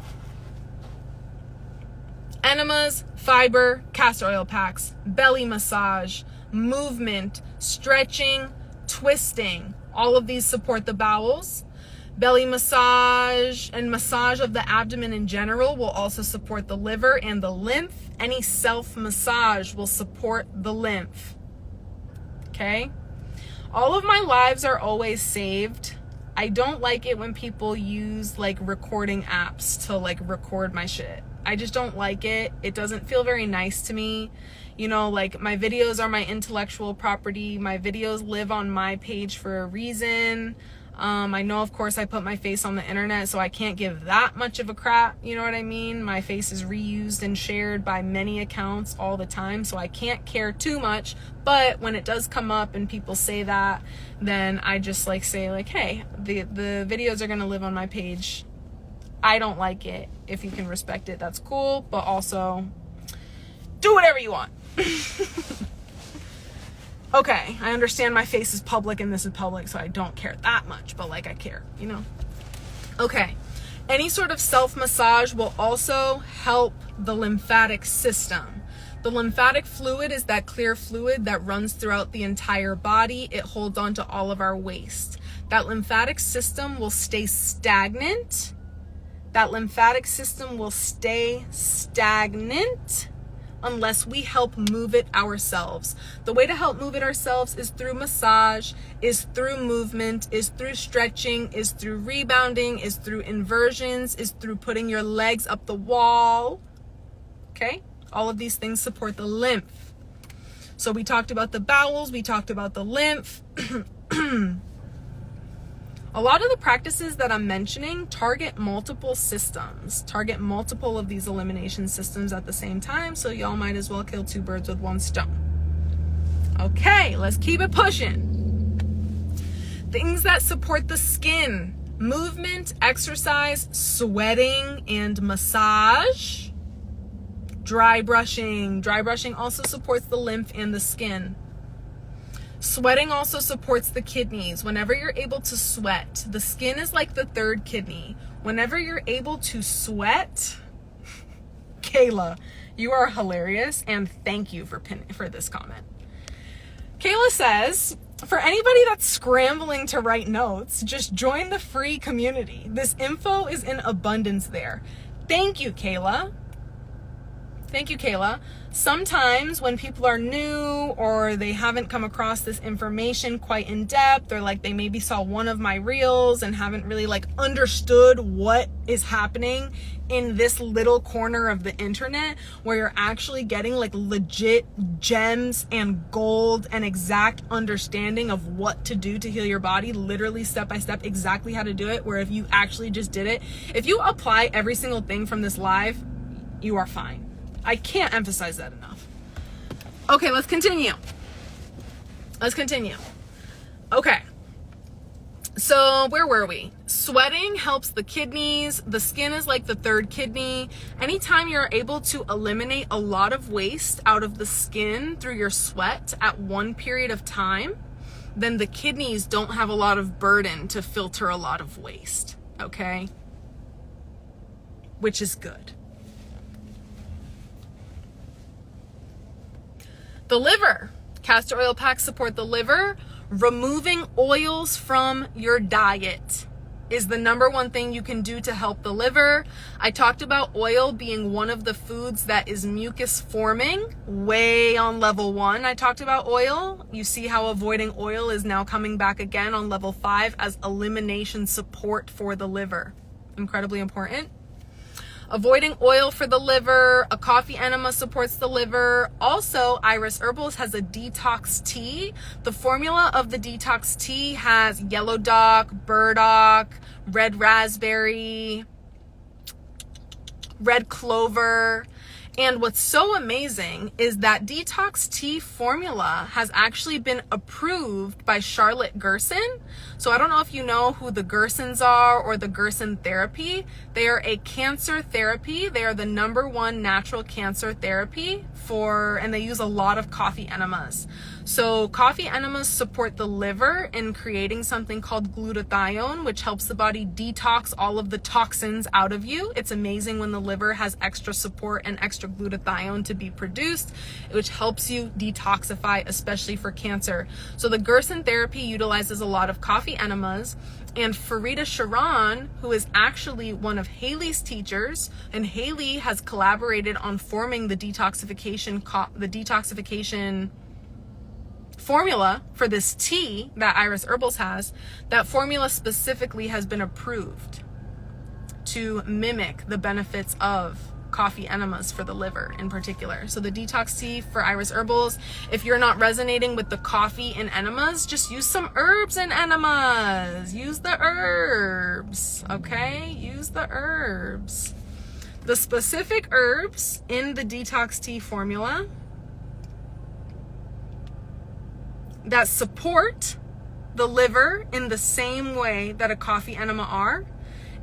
A: Enemas, fiber, castor oil packs, belly massage, movement, stretching, twisting. All of these support the bowels. Belly massage and massage of the abdomen in general will also support the liver and the lymph. Any self-massage will support the lymph. Okay? All of my lives are always saved. I don't like it when people use like recording apps to like record my shit. I just don't like it. It doesn't feel very nice to me. You know, like my videos are my intellectual property. My videos live on my page for a reason. I know, of course, I put my face on the internet, so I can't give that much of a crap. You know what I mean? My face is reused and shared by many accounts all the time, so I can't care too much. But when it does come up and people say that, then I just like say like, hey, the videos are going to live on my page. I don't like it. If you can respect it, that's cool. But also, do whatever you want. Okay, I understand my face is public and this is public, so I don't care that much. But like I care, you know? Okay. Any sort of self-massage will also help the lymphatic system. The lymphatic fluid is that clear fluid that runs throughout the entire body. It holds on to all of our waste. That lymphatic system will stay stagnant. That lymphatic system will stay stagnant unless we help move it ourselves. The way to help move it ourselves is through massage, is through movement, is through stretching, is through rebounding, is through inversions, is through putting your legs up the wall. Okay? All of these things support the lymph. So we talked about the bowels, we talked about the lymph. A lot of the practices that I'm mentioning target multiple systems, target multiple of these elimination systems at the same time, so y'all might as well kill 2 birds with 1 stone. Okay, let's keep it pushing. Things that support the skin: movement, exercise, sweating, and massage. Dry brushing. Dry brushing also supports the lymph and the skin. Sweating also supports the kidneys. Whenever you're able to sweat, the skin is like the 3rd kidney. Whenever you're able to sweat, Kayla, you are hilarious, and thank you for this comment. Kayla says, for anybody that's scrambling to write notes, just join the free community. This info is in abundance there. Thank you, Kayla. Thank you, Kayla. Sometimes when people are new or they haven't come across this information quite in depth, or like they maybe saw one of my reels and haven't really like understood what is happening in this little corner of the internet, where you're actually getting like legit gems and gold and exact understanding of what to do to heal your body, literally step by step, exactly how to do it, where if you actually just did it, if you apply every single thing from this live, you are fine. I can't emphasize that enough. Okay, let's continue. Okay. So where were we? Sweating helps the kidneys. The skin is like the 3rd kidney. Anytime you're able to eliminate a lot of waste out of the skin through your sweat at one period of time, then the kidneys don't have a lot of burden to filter a lot of waste. Okay? which is good. The liver. Castor oil packs support the liver. Removing oils from your diet is the number one thing you can do to help the liver. I talked about oil being one of the foods that is mucus forming, way on level 1. I talked about oil. You see how avoiding oil is now coming back again on level 5 as elimination support for the liver. Incredibly important. Avoiding oil for the liver. A coffee enema supports the liver. Also, Iris Herbals has a detox tea. The formula of the detox tea has yellow dock, burdock, red raspberry, red clover. And what's so amazing is that detox tea formula has actually been approved by Charlotte Gerson. So I don't know if you know who the Gersons are or the Gerson therapy. They are a cancer therapy. They are the #1 natural cancer therapy and they use a lot of coffee enemas. So coffee enemas support the liver in creating something called glutathione, which helps the body detox all of the toxins out of you. It's amazing when the liver has extra support and extra glutathione to be produced, which helps you detoxify, especially for cancer. So the Gerson therapy utilizes a lot of coffee enemas, and Farida Sharon, who is actually one of Haley's teachers, and Haley has collaborated on forming the detoxification formula for this tea that Iris Herbals has. That formula specifically has been approved to mimic the benefits of coffee enemas for the liver in particular. So the detox tea for Iris Herbals, if you're not resonating with the coffee and enemas, just use some herbs and enemas. Use the herbs, okay? Use the herbs. The specific herbs in the detox tea formula that support the liver in the same way that a coffee enema are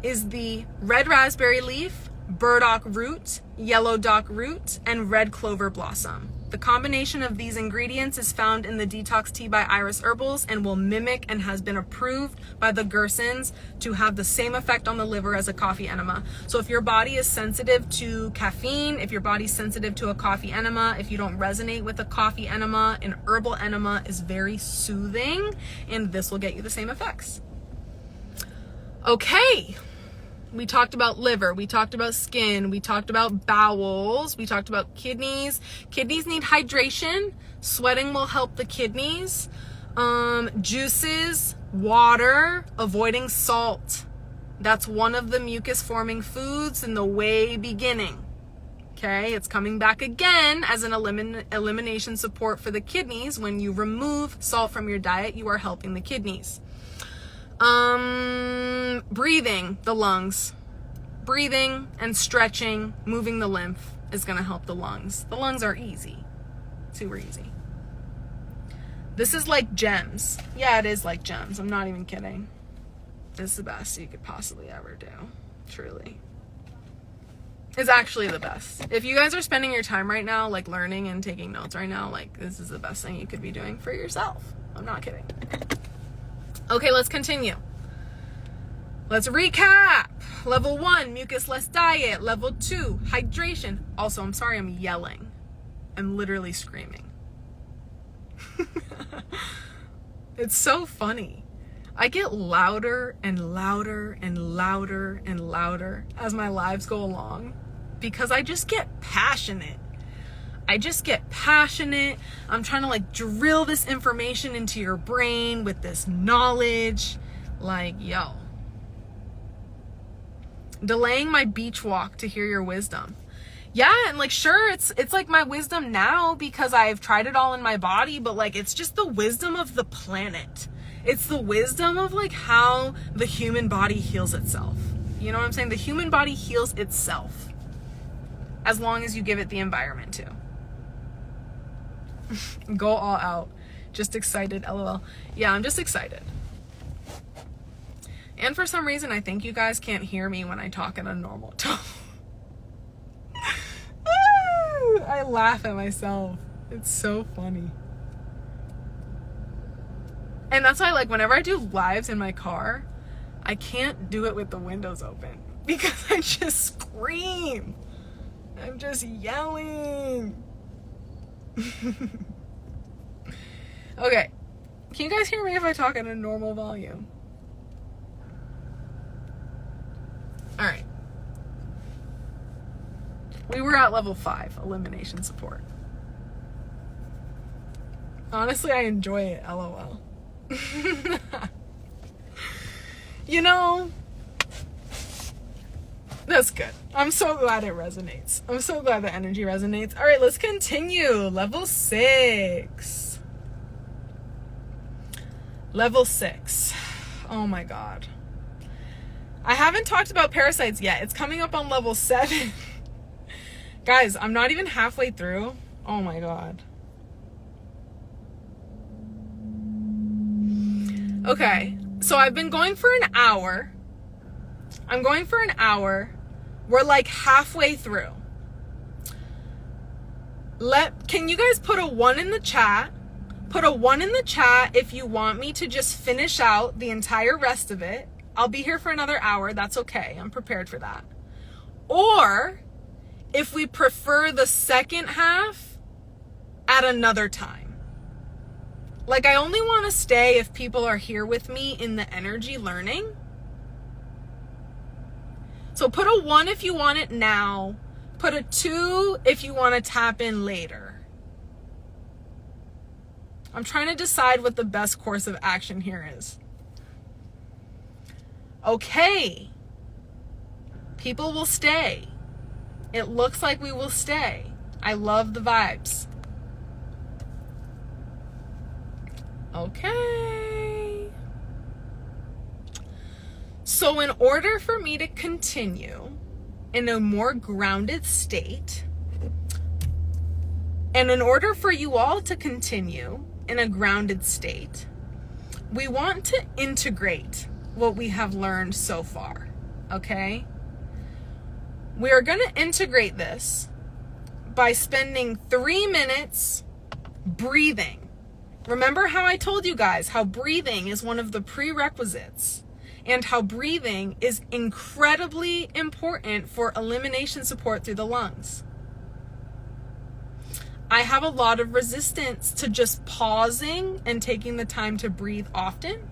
A: is the red raspberry leaf, burdock root, yellow dock root, and red clover blossom. The combination of these ingredients is found in the detox tea by Iris Herbals and will mimic and has been approved by the Gersons to have the same effect on the liver as a coffee enema. So if your body is sensitive to caffeine, if your body's sensitive to a coffee enema, if you don't resonate with a coffee enema, an herbal enema is very soothing, and this will get you the same effects. Okay. We talked about liver, we talked about skin, we talked about bowels, we talked about kidneys. Kidneys need hydration. Sweating will help the kidneys. Juices, water, avoiding salt. That's one of the mucus forming foods in the way beginning. Okay, it's coming back again as an elimination support for the kidneys. When you remove salt from your diet, you are helping the kidneys. Breathing, the lungs. Breathing and stretching, moving the lymph is going to help the lungs. The lungs are easy. Super easy. This is like gems. Yeah, it is like gems. I'm not even kidding. This is the best you could possibly ever do. Truly. It's actually the best. If you guys are spending your time right now, like learning and taking notes right now, like this is the best thing you could be doing for yourself. I'm not kidding. Okay, let's continue. Let's recap. Level 1, mucus-less diet. Level 2, hydration. Also, I'm sorry I'm yelling. I'm literally screaming. It's so funny. I get louder and louder and louder and louder as my lives go along because I just get passionate. I'm trying to like drill this information into your brain with this knowledge. Like, yo. Delaying my beach walk to hear your wisdom. Yeah, and like sure, it's like my wisdom now because I've tried it all in my body, but like it's just the wisdom of the planet. It's the wisdom of like how the human body heals itself. You know what I'm saying? The human body heals itself as long as you give it the environment to. Go all out. Just excited, LOL. Yeah, I'm just excited. And for some reason, I think you guys can't hear me when I talk in a normal tone. I laugh at myself. It's so funny. And that's why, like, whenever I do lives in my car, I can't do it with the windows open because I just scream. I'm just yelling. Okay. Can you guys hear me if I talk at a normal volume? All right. We were at level 5, elimination support. Honestly, I enjoy it, LOL. You know, that's good. I'm so glad it resonates. I'm so glad the energy resonates. All right, let's continue. Level 6. Level 6. Oh my God. I haven't talked about parasites yet. It's coming up on level 7. Guys, I'm not even halfway through. Oh my God. Okay, so I've been going for an hour. I'm going for an hour. We're like halfway through. Can you guys put a 1 in the chat? Put a 1 in the chat if you want me to just finish out the entire rest of it. I'll be here for another hour. That's okay. I'm prepared for that. Or if we prefer the second half at another time. Like, I only want to stay if people are here with me in the energy learning. So put a 1 if you want it now. Put a 2 if you want to tap in later. I'm trying to decide what the best course of action here is. Okay. People will stay. It looks like we will stay. I love the vibes. Okay. So in order for me to continue in a more grounded state, and in order for you all to continue in a grounded state, we want to integrate what we have learned so far, okay? We are going to integrate this by spending 3 minutes breathing. Remember how I told you guys how breathing is one of the prerequisites and how breathing is incredibly important for elimination support through the lungs. I have a lot of resistance to just pausing and taking the time to breathe often.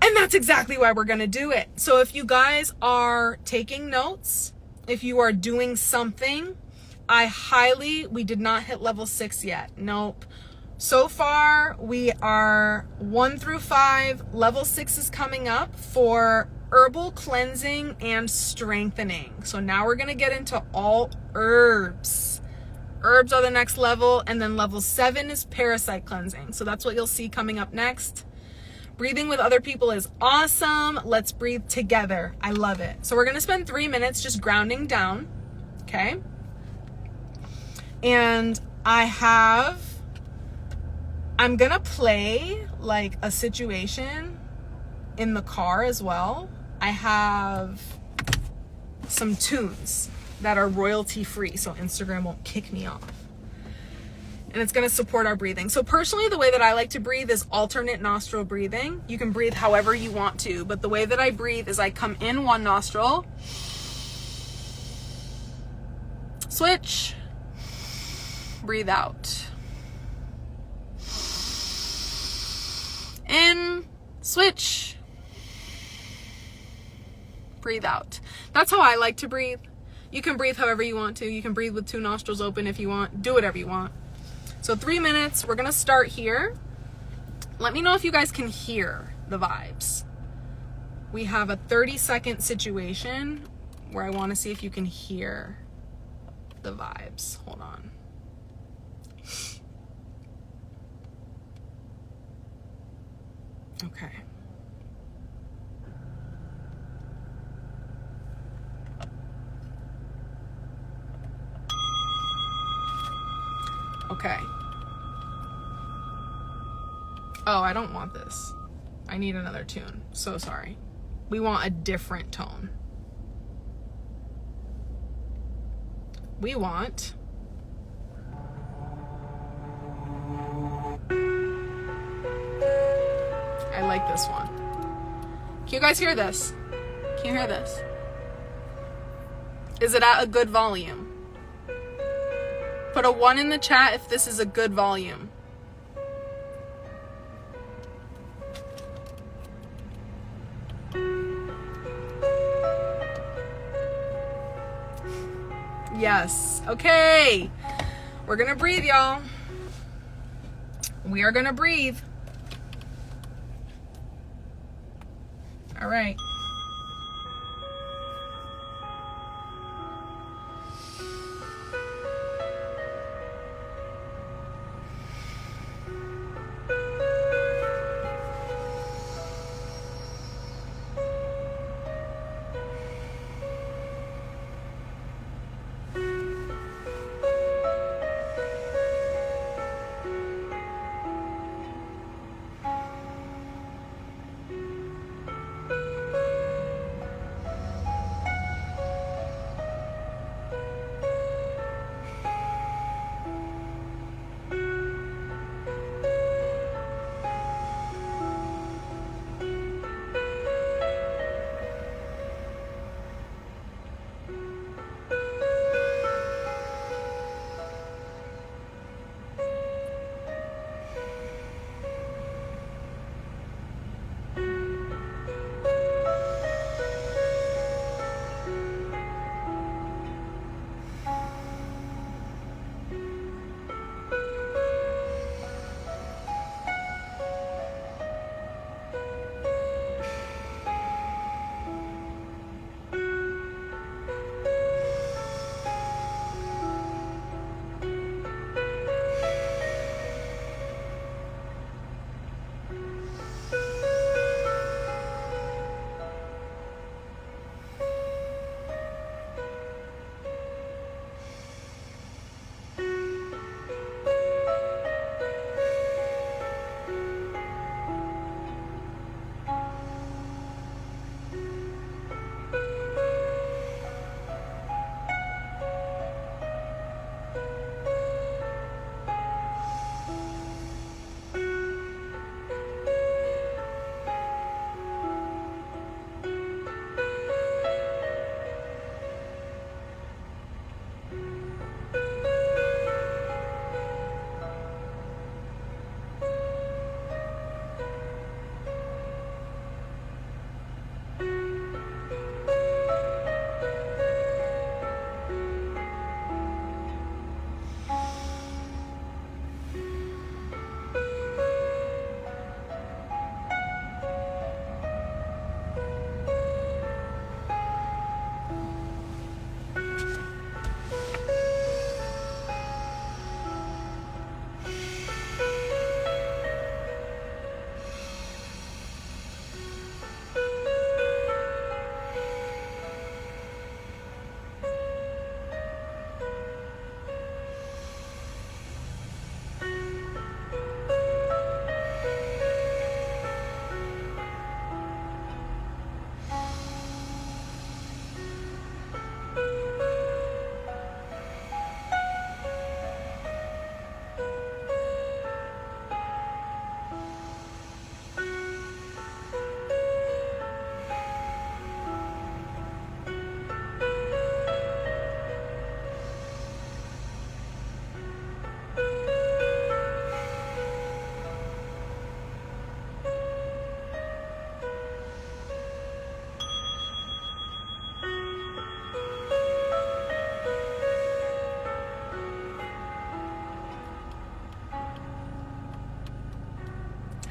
A: And that's exactly why we're going to do it. So if you guys are taking notes, if you are doing something, we did not hit level 6 yet. Nope. So far, we are 1 through 5. Level 6 is coming up for herbal cleansing and strengthening. So now we're going to get into all herbs. Herbs are the next level. And then level 7 is parasite cleansing. So that's what you'll see coming up next. Breathing with other people is awesome. Let's breathe together. I love it. So we're going to spend 3 minutes just grounding down. Okay. And I'm gonna play like a situation in the car as well. I have some tunes that are royalty free, so Instagram won't kick me off. And it's gonna support our breathing. So personally, the way that I like to breathe is alternate nostril breathing. You can breathe however you want to, but the way that I breathe is I come in one nostril, switch, breathe out. In, switch, breathe out. That's how I like to breathe. You can breathe however you want to. You can breathe with 2 nostrils open if you want. Do whatever you want. So 3 minutes. We're going to start here. Let me know if you guys can hear the vibes. We have a 30-second situation where I want to see if you can hear the vibes. Hold on. Okay. Okay. Oh, I don't want this. I need another tune. So sorry. We want a different tone. We want... I like this one. Can you guys hear this? Can you hear this? Is it at a good volume? Put a 1 in the chat if this is a good volume. Yes. Okay. We're gonna breathe, y'all. We are gonna breathe. All right.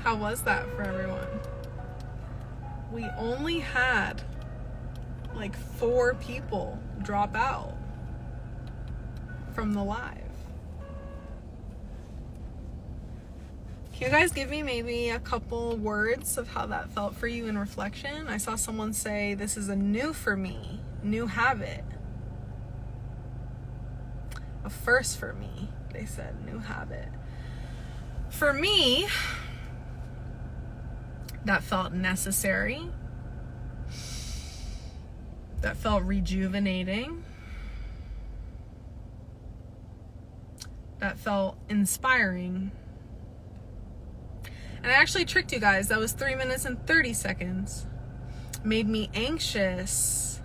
A: How was that for everyone? We only had like 4 people drop out from the live. Can you guys give me maybe a couple words of how that felt for you in reflection? I saw someone say, this is a new for me, new habit. A first for me, they said, new habit. For me, that felt necessary. That felt rejuvenating. That felt inspiring. And I actually tricked you guys. That was 3 minutes and 30 seconds. made me anxious.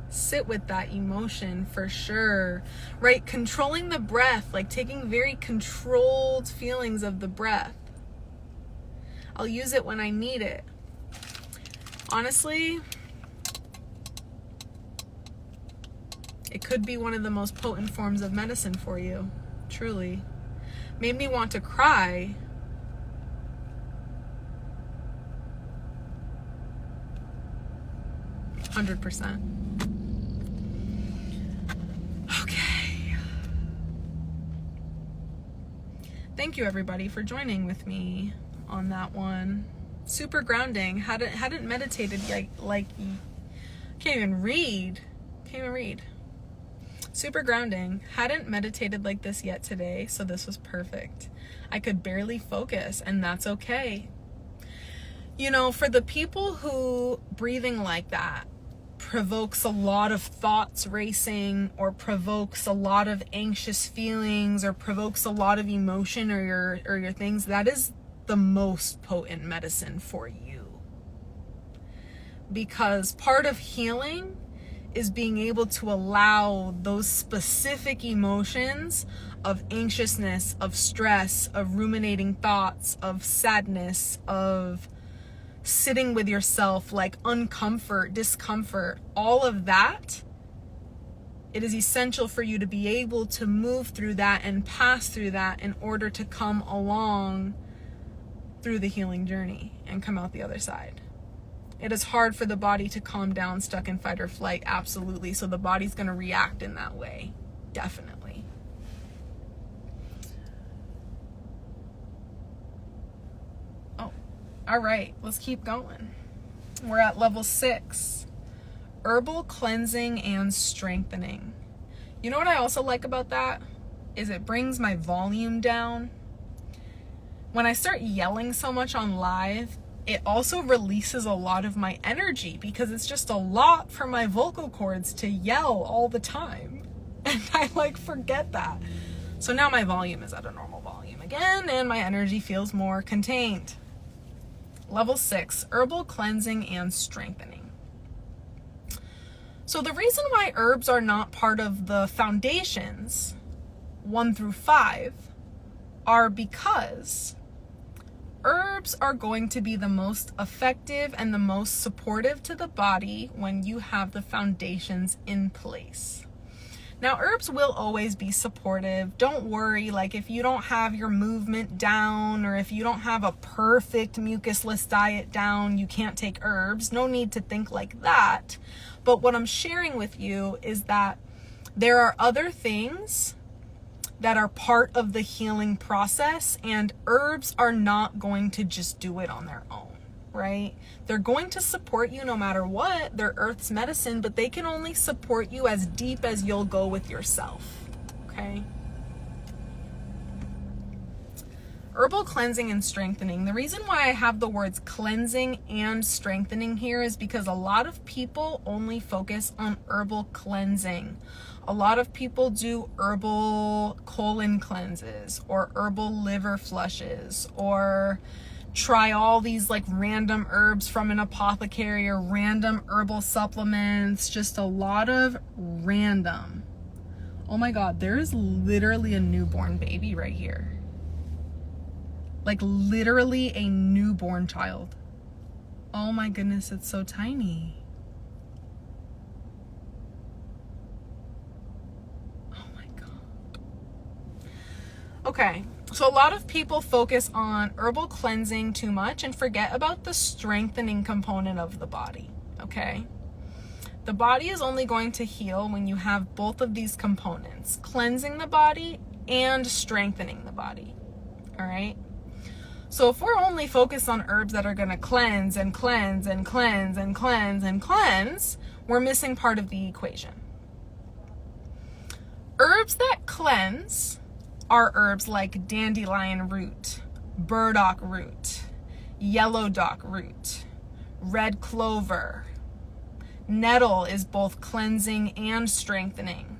A: Sit with that emotion for sure, right? Controlling the breath, like taking very controlled feelings of the breath. I'll use it when I need it. Honestly, it could be one of the most potent forms of medicine for you, truly. Made me want to cry. %100%. Okay. Thank you everybody for joining with me on that one. Super grounding. Hadn't meditated like can't even read. Super grounding. Hadn't meditated like this yet today, so this was perfect. I could barely focus, and that's okay. You know, for the people who breathing like that provokes a lot of thoughts racing, or provokes a lot of anxious feelings, or provokes a lot of emotion, or your things, that is the most potent medicine for you. Because part of healing is being able to allow those specific emotions of anxiousness, of stress, of ruminating thoughts, of sadness, of sitting with yourself, like uncomfort, discomfort, all of that. It is essential for you to be able to move through that and pass through that in order to come along through the healing journey and come out the other side. It is hard for the body to calm down stuck in fight or flight, absolutely. So the body's going to react in that way, definitely. Oh, all right, let's keep going. We're at level 6, herbal cleansing and strengthening. You know what I also like about that is it brings my volume down. When I start yelling so much on live, it also releases a lot of my energy, because it's just a lot for my vocal cords to yell all the time. And I like forget that. So now my volume is at a normal volume again, and my energy feels more contained. Level 6, herbal cleansing and strengthening. So the reason why herbs are not part of the foundations 1 through 5 are because herbs are going to be the most effective and the most supportive to the body when you have the foundations in place. Now, herbs will always be supportive. Don't worry, like if you don't have your movement down, or if you don't have a perfect mucus-less diet down, you can't take herbs. No need to think like that. But what I'm sharing with you is that there are other things that are part of the healing process, and herbs are not going to just do it on their own, right? They're going to support you no matter what. They're Earth's medicine, but they can only support you as deep as you'll go with yourself, okay? Herbal cleansing and strengthening. The reason why I have the words cleansing and strengthening here is because a lot of people only focus on herbal cleansing. A lot of people do herbal colon cleanses, or herbal liver flushes, or try all these like random herbs from an apothecary, or random herbal supplements, just a lot of random. Oh my God, there's literally a newborn baby right here. Like literally a newborn child. Oh my goodness, it's so tiny. Okay, so a lot of people focus on herbal cleansing too much and forget about the strengthening component of the body, okay? The body is only going to heal when you have both of these components, cleansing the body and strengthening the body, all right? So if we're only focused on herbs that are gonna cleanse and cleanse and cleanse and cleanse and cleanse, we're missing part of the equation. Herbs that cleanse are herbs like dandelion root, burdock root, yellow dock root, red clover. Nettle is both cleansing and strengthening.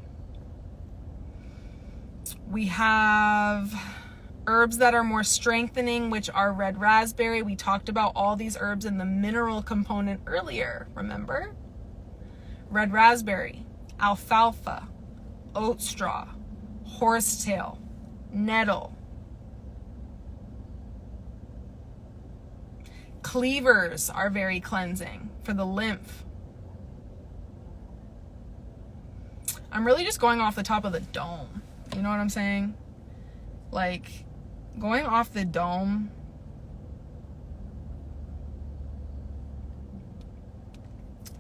A: We have Herbs that are more strengthening, which are red raspberry. We talked about all these herbs in the mineral component earlier, remember? Red raspberry, alfalfa, oat straw, horsetail, nettle. Cleavers are very cleansing for the lymph. I'm really just going off the top of the dome. You know what I'm saying? Like, going off the dome.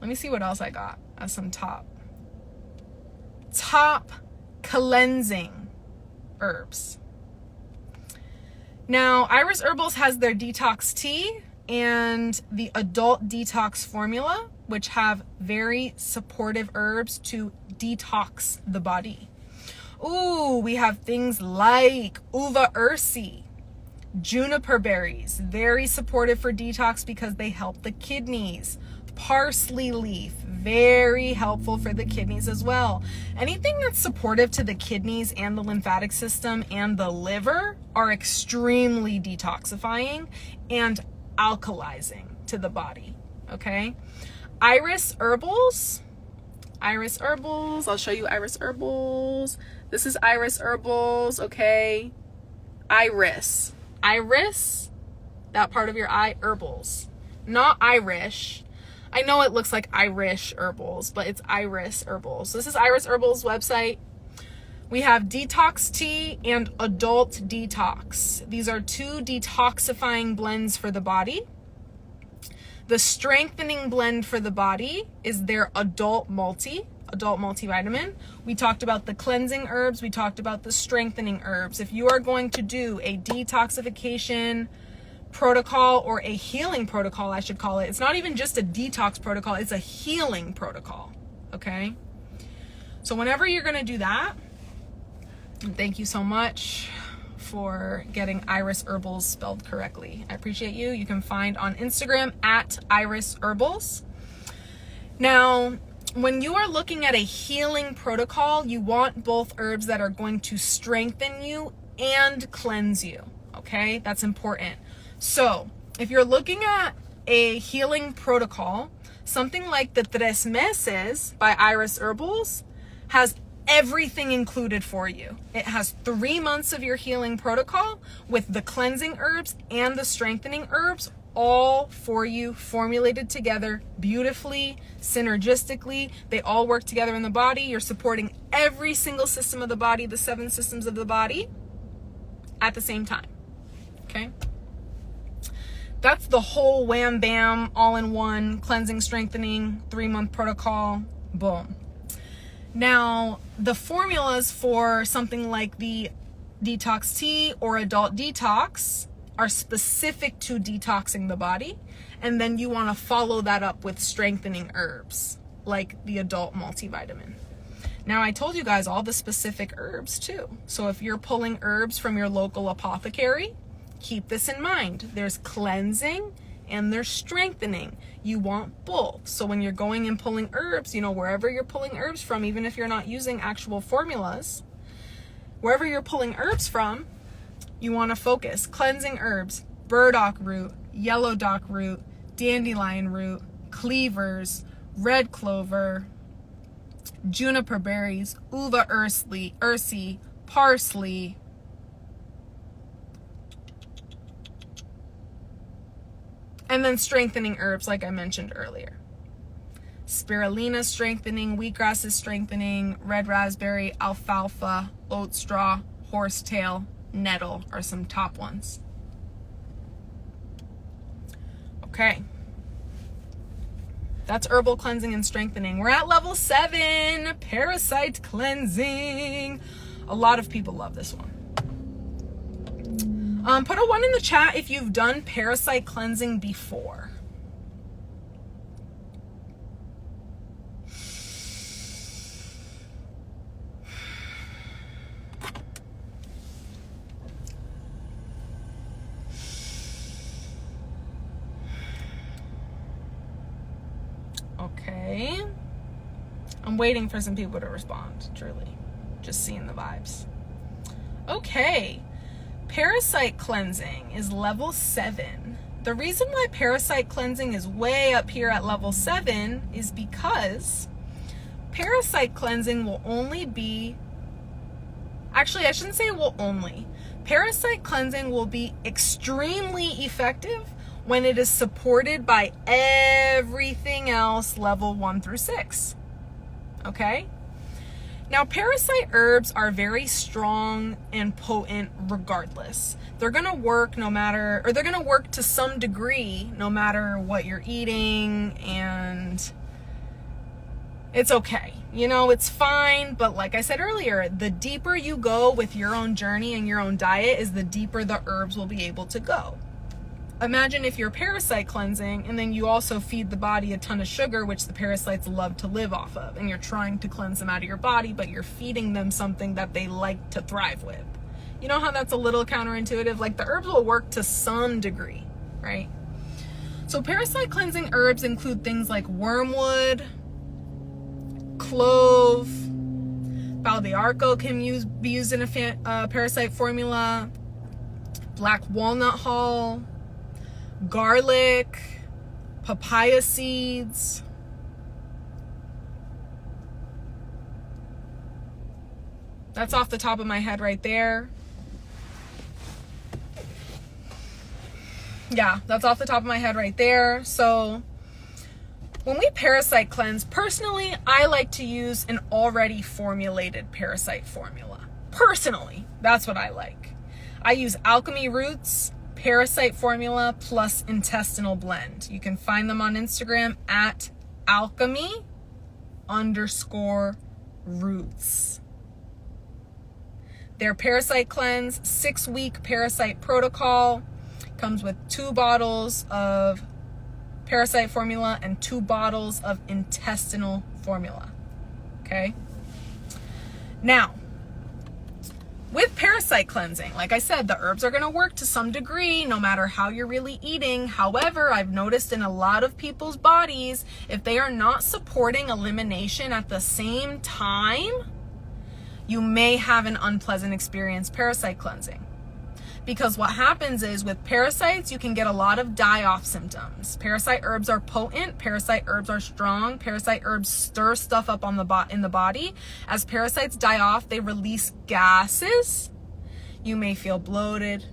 A: Let me see what else I got as some top cleansing herbs. Now, Iris Herbals has their detox tea and the adult detox formula, which have very supportive herbs to detox the body. Ooh, we have things like uva ursi, juniper berries, very supportive for detox because they help the kidneys. Parsley leaf, very helpful for the kidneys as well. Anything that's supportive to the kidneys and the lymphatic system and the liver are extremely detoxifying and alkalizing to the body, okay? Iris Herbals, I'll show you Iris Herbals. This is Iris Herbals, okay? Iris, that part of your eye, Herbals, not Irish. I know it looks like Irish Herbals, but it's Iris Herbals. This is Iris Herbals website. We have detox tea and adult detox. These are two detoxifying blends for the body. The strengthening blend for the body is their adult multivitamin. We talked about the cleansing herbs. We talked about the strengthening herbs. If you are going to do a detoxification protocol, or a healing protocol, I should call it. It's not even just a detox protocol, it's a healing protocol, okay? So whenever you're gonna do that, and thank you so much for getting Iris Herbals spelled correctly. I appreciate you. You can find on Instagram at Iris Herbals. Now, when you are looking at a healing protocol, you want both herbs that are going to strengthen you and cleanse you, okay? That's important. So, if you're looking at a healing protocol, something like the Tres Meses by Iris Herbals has everything included for you. It has 3 months of your healing protocol with the cleansing herbs and the strengthening herbs, all for you, formulated together beautifully, synergistically. They all work together in the body. You're supporting every single system of the body, the 7 systems of the body, at the same time, okay? That's the whole wham bam, all-in-one cleansing, strengthening, 3-month protocol, boom. Now, the formulas for something like the detox tea or adult detox are specific to detoxing the body, and then you want to follow that up with strengthening herbs, like the adult multivitamin. Now, I told you guys all the specific herbs too. So if you're pulling herbs from your local apothecary, keep this in mind. There's cleansing and there's strengthening. You want both. So when you're going and pulling herbs, you know, wherever you're pulling herbs from, even if you're not using actual formulas, wherever you're pulling herbs from, you want to focus. Cleansing herbs, burdock root, yellow dock root, dandelion root, cleavers, red clover, juniper berries, uva ursi, parsley, and then strengthening herbs, like I mentioned earlier. Spirulina strengthening, wheatgrass is strengthening, red raspberry, alfalfa, oat straw, horsetail, nettle are some top ones. Okay. That's herbal cleansing and strengthening. We're at level 7, parasite cleansing. A lot of people love this one. Put a 1 in the chat if you've done parasite cleansing before. Okay. I'm waiting for some people to respond, truly. Just seeing the vibes. Okay. Parasite cleansing is level 7. The reason why parasite cleansing is way up here at level 7 is because parasite cleansing will only be, actually I shouldn't say will only, parasite cleansing will be extremely effective when it is supported by everything else level 1 through 6. Okay? Now, parasite herbs are very strong and potent regardless. They're going to work no matter, or they're going to work to some degree no matter what you're eating, and it's okay. You know, it's fine, but like I said earlier, the deeper you go with your own journey and your own diet is the deeper the herbs will be able to go. Imagine if you're parasite cleansing and then you also feed the body a ton of sugar, which the parasites love to live off of, and you're trying to cleanse them out of your body, but you're feeding them something that they like to thrive with. You know how that's a little counterintuitive? Like, the herbs will work to some degree, right? So parasite cleansing herbs include things like wormwood, clove, palo de arco can be used in a parasite formula, black walnut hull, garlic, papaya seeds. That's off the top of my head right there. Yeah, that's off the top of my head right there. So when we parasite cleanse, personally, I like to use an already formulated parasite formula. Personally, that's what I like. I use Alchemy Roots Parasite Formula plus Intestinal Blend. You can find them on Instagram at alchemy_roots. Their parasite cleanse 6-week parasite protocol comes with 2 bottles of parasite formula and 2 bottles of intestinal formula. Okay? Now, with parasite cleansing, like I said, the herbs are going to work to some degree no matter how you're really eating. However, I've noticed in a lot of people's bodies, if they are not supporting elimination at the same time, you may have an unpleasant experience parasite cleansing. Because what happens is with parasites, you can get a lot of die-off symptoms. Parasite herbs are potent. Parasite herbs are strong. Parasite herbs stir stuff up on in the body. As parasites die off, they release gases. You may feel bloated.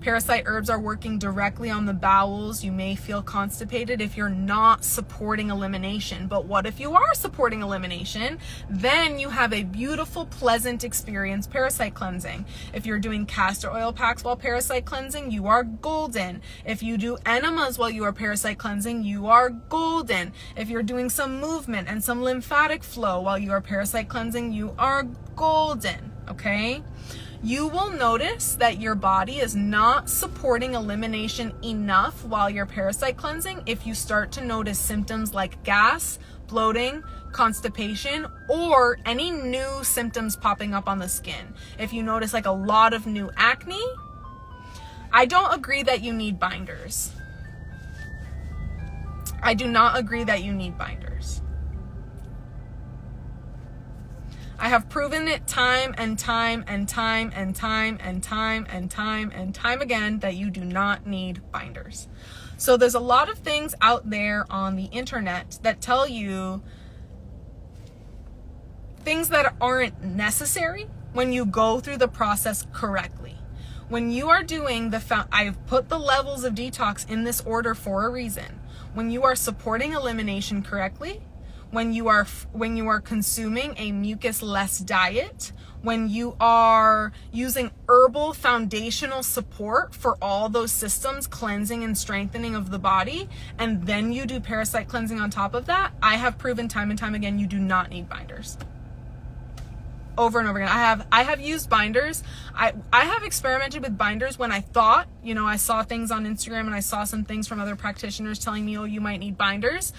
A: Parasite herbs are working directly on the bowels. You may feel constipated if you're not supporting elimination. But what if you are supporting elimination? Then you have a beautiful, pleasant experience parasite cleansing. If you're doing castor oil packs while parasite cleansing, you are golden. If you do enemas while you are parasite cleansing, you are golden. If you're doing some movement and some lymphatic flow while you are parasite cleansing, you are golden, okay? You will notice that your body is not supporting elimination enough while you're parasite cleansing if you start to notice symptoms like gas, bloating, constipation, or any new symptoms popping up on the skin. If you notice like a lot of new acne, I don't agree that you need binders. I do not agree that you need binders. I have proven it time and time and time and time and time and time and time again that you do not need binders. So there's a lot of things out there on the internet that tell you things that aren't necessary when you go through the process correctly. When you are doing I've put the levels of detox in this order for a reason. When you are supporting elimination correctly, when you are consuming a mucus-less diet, when you are using herbal foundational support for all those systems, cleansing and strengthening of the body, and then you do parasite cleansing on top of that, I have proven time and time again you do not need binders. Over and over again. I have used binders. I have experimented with binders when I thought, I saw things on Instagram and I saw some things from other practitioners telling me, oh, you might need binders.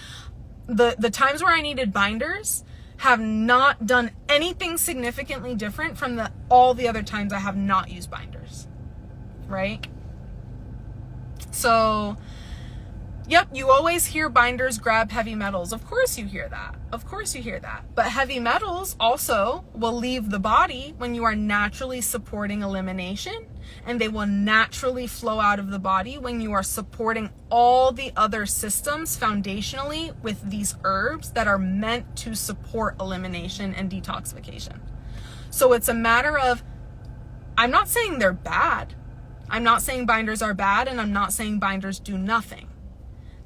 A: The times where I needed binders have not done anything significantly different from all the other times I have not used binders, right? So, yep, you always hear binders grab heavy metals. Of course you hear that. Of course you hear that. But heavy metals also will leave the body when you are naturally supporting elimination. and they will naturally flow out of the body when you are supporting all the other systems foundationally with these herbs that are meant to support elimination and detoxification. So it's a matter of, I'm not saying they're bad. I'm not saying binders are bad, and I'm not saying binders do nothing.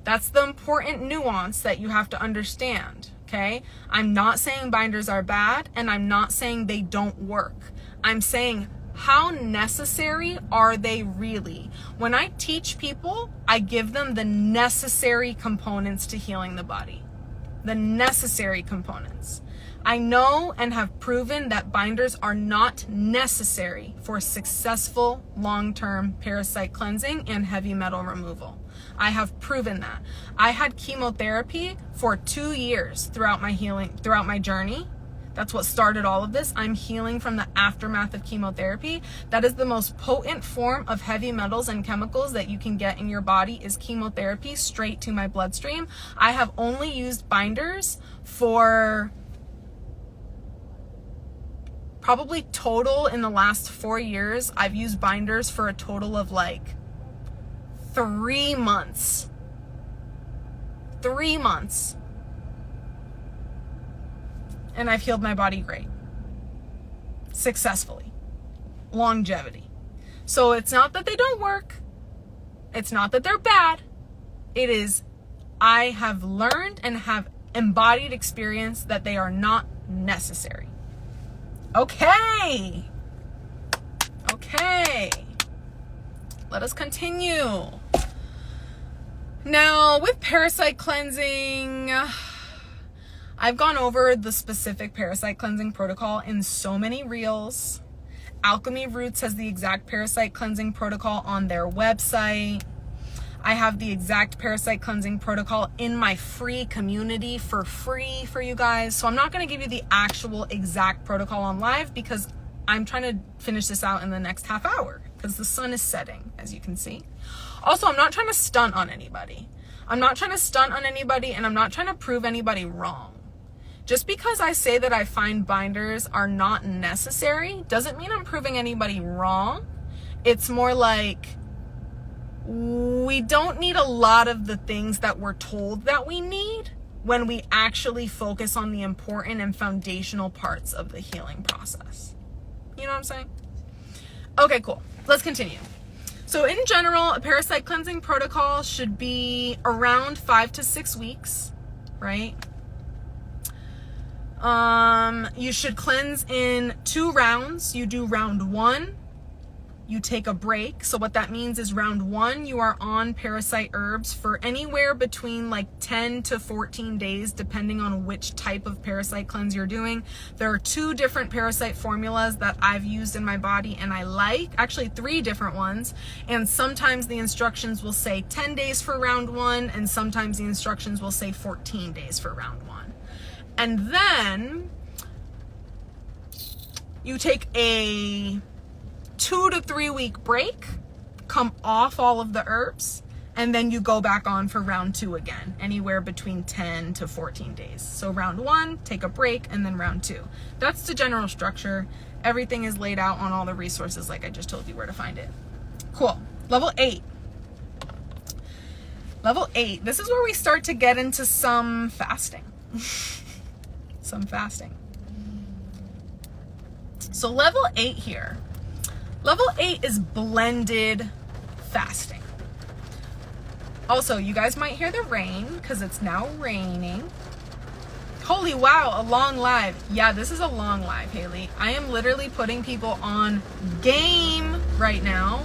A: That's the important nuance that you have to understand, okay? I'm not saying binders are bad, and I'm not saying they don't work. I'm saying, how necessary are they really? When I teach people, I give them the necessary components to healing the body. The necessary components. I know and have proven that binders are not necessary for successful long-term parasite cleansing and heavy metal removal. I have proven that. I had chemotherapy for 2 years throughout my journey. That's what started all of this. I'm healing from the aftermath of chemotherapy. That is the most potent form of heavy metals and chemicals that you can get in your body, is chemotherapy straight to my bloodstream. I have only used binders for probably total in the last 4 years. I've used binders for a total of like 3 months. 3 months. And I've healed my body great. Successfully. Longevity. So it's not that they don't work. It's not that they're bad. It is, I have learned and have embodied experience that they are not necessary. Okay. Okay. Let us continue. Now, with parasite cleansing, I've gone over the specific parasite cleansing protocol in so many reels. Alchemy Roots has the exact parasite cleansing protocol on their website. I have the exact parasite cleansing protocol in my free community for free for you guys. So I'm not going to give you the actual exact protocol on live because I'm trying to finish this out in the next half hour because the sun is setting, as you can see. Also, I'm not trying to stunt on anybody. I'm not trying to stunt on anybody, and I'm not trying to prove anybody wrong. Just because I say that I find binders are not necessary doesn't mean I'm proving anybody wrong. It's more like we don't need a lot of the things that we're told that we need when we actually focus on the important and foundational parts of the healing process. You know what I'm saying? Okay, cool. Let's continue. So in general, a parasite cleansing protocol should be around 5 to 6 weeks, right? You should cleanse in 2 rounds. You do round 1, you take a break. So what that means is round 1, you are on parasite herbs for anywhere between like 10 to 14 days, depending on which type of parasite cleanse you're doing. There are 2 different parasite formulas that I've used in my body and I like, actually 3 different ones. And sometimes the instructions will say 10 days for round 1, and sometimes the instructions will say 14 days for round 1. And then you take a 2 to 3 week break, come off all of the herbs, and then you go back on for round 2 again, anywhere between 10 to 14 days. So round 1, take a break, and then round 2. That's the general structure. Everything is laid out on all the resources like I just told you where to find it. Cool. Level 8. Level 8. This is where we start to get into some fasting. Some fasting. So level 8 here. Level 8 is blended fasting. Also, you guys might hear the rain because it's now raining. Holy wow, a long live. Yeah, this is a long live, Haley. I am literally putting people on game right now.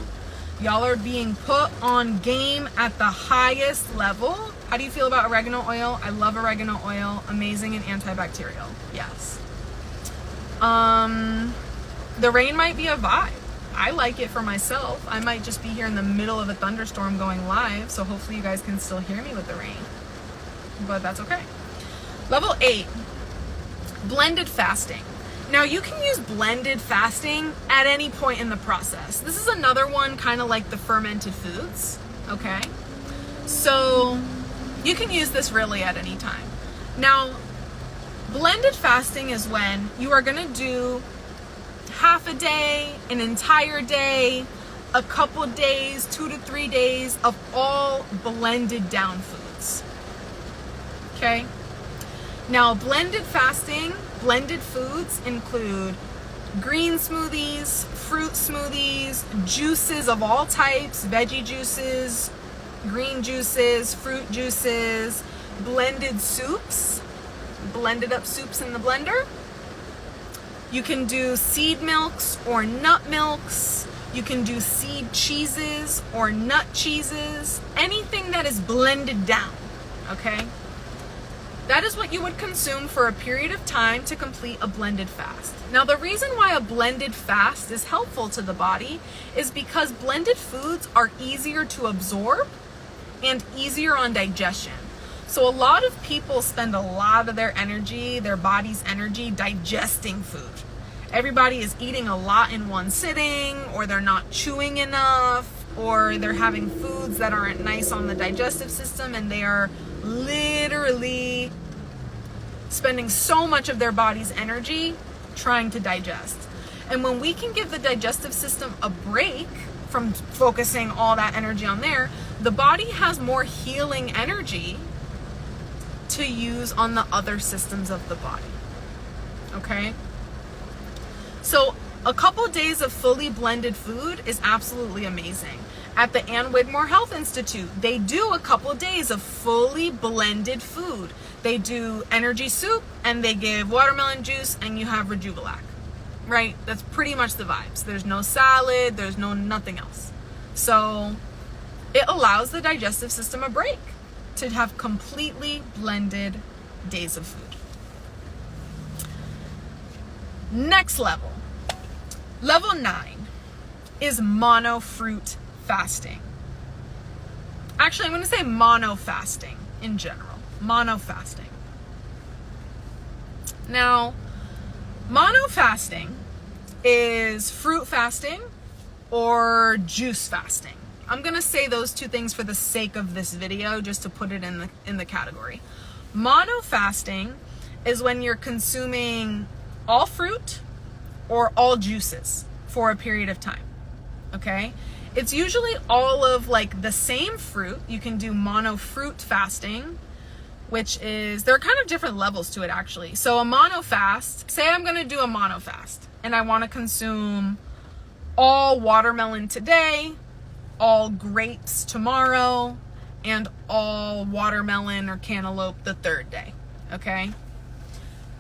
A: Y'all are being put on game at the highest level. How do you feel about oregano oil? I love oregano oil. Amazing and antibacterial. Yes. The rain might be a vibe. I like it for myself. I might just be here in the middle of a thunderstorm going live, so hopefully you guys can still hear me with the rain. But that's okay. Level 8, blended fasting. Now you can use blended fasting at any point in the process. This is another one kind of like the fermented foods, okay? So you can use this really at any time. Now, blended fasting is when you are gonna do half a day, an entire day, a couple days, 2 to 3 days of all blended down foods. Okay? Now, blended fasting, blended foods include green smoothies, fruit smoothies, juices of all types, veggie juices, green juices, fruit juices, blended soups, blended up soups in the blender. You can do seed milks or nut milks. You can do seed cheeses or nut cheeses, anything that is blended down, okay? That is what you would consume for a period of time to complete a blended fast. Now, the reason why a blended fast is helpful to the body is because blended foods are easier to absorb and easier on digestion. So a lot of people spend a lot of their energy, their body's energy, digesting food. Everybody is eating a lot in one sitting, or they're not chewing enough, or they're having foods that aren't nice on the digestive system, and they are literally spending so much of their body's energy trying to digest. And when we can give the digestive system a break from focusing all that energy on there, the body has more healing energy to use on the other systems of the body. Okay? So a couple days of fully blended food is absolutely amazing. At the Ann Wigmore Health Institute, they do a couple days of fully blended food. They do energy soup, and they give watermelon juice, and you have Rejuvilac, right? That's pretty much the vibes. There's no salad, there's nothing else. So it allows the digestive system a break to have completely blended days of food. Next level. Level 9 is mono fruit fasting. Actually, I'm going to say mono fasting in general. Mono fasting. Now, mono fasting is fruit fasting or juice fasting. I'm going to say those two things for the sake of this video, just to put it in the category. Mono fasting is when you're consuming all fruit or all juices for a period of time. Okay? It's usually all of like the same fruit. You can do mono fruit fasting, which is, there are kind of different levels to it actually. So a mono fast, say I'm going to do a mono fast and I want to consume all watermelon today, all grapes tomorrow, and all watermelon or cantaloupe the third day. Okay?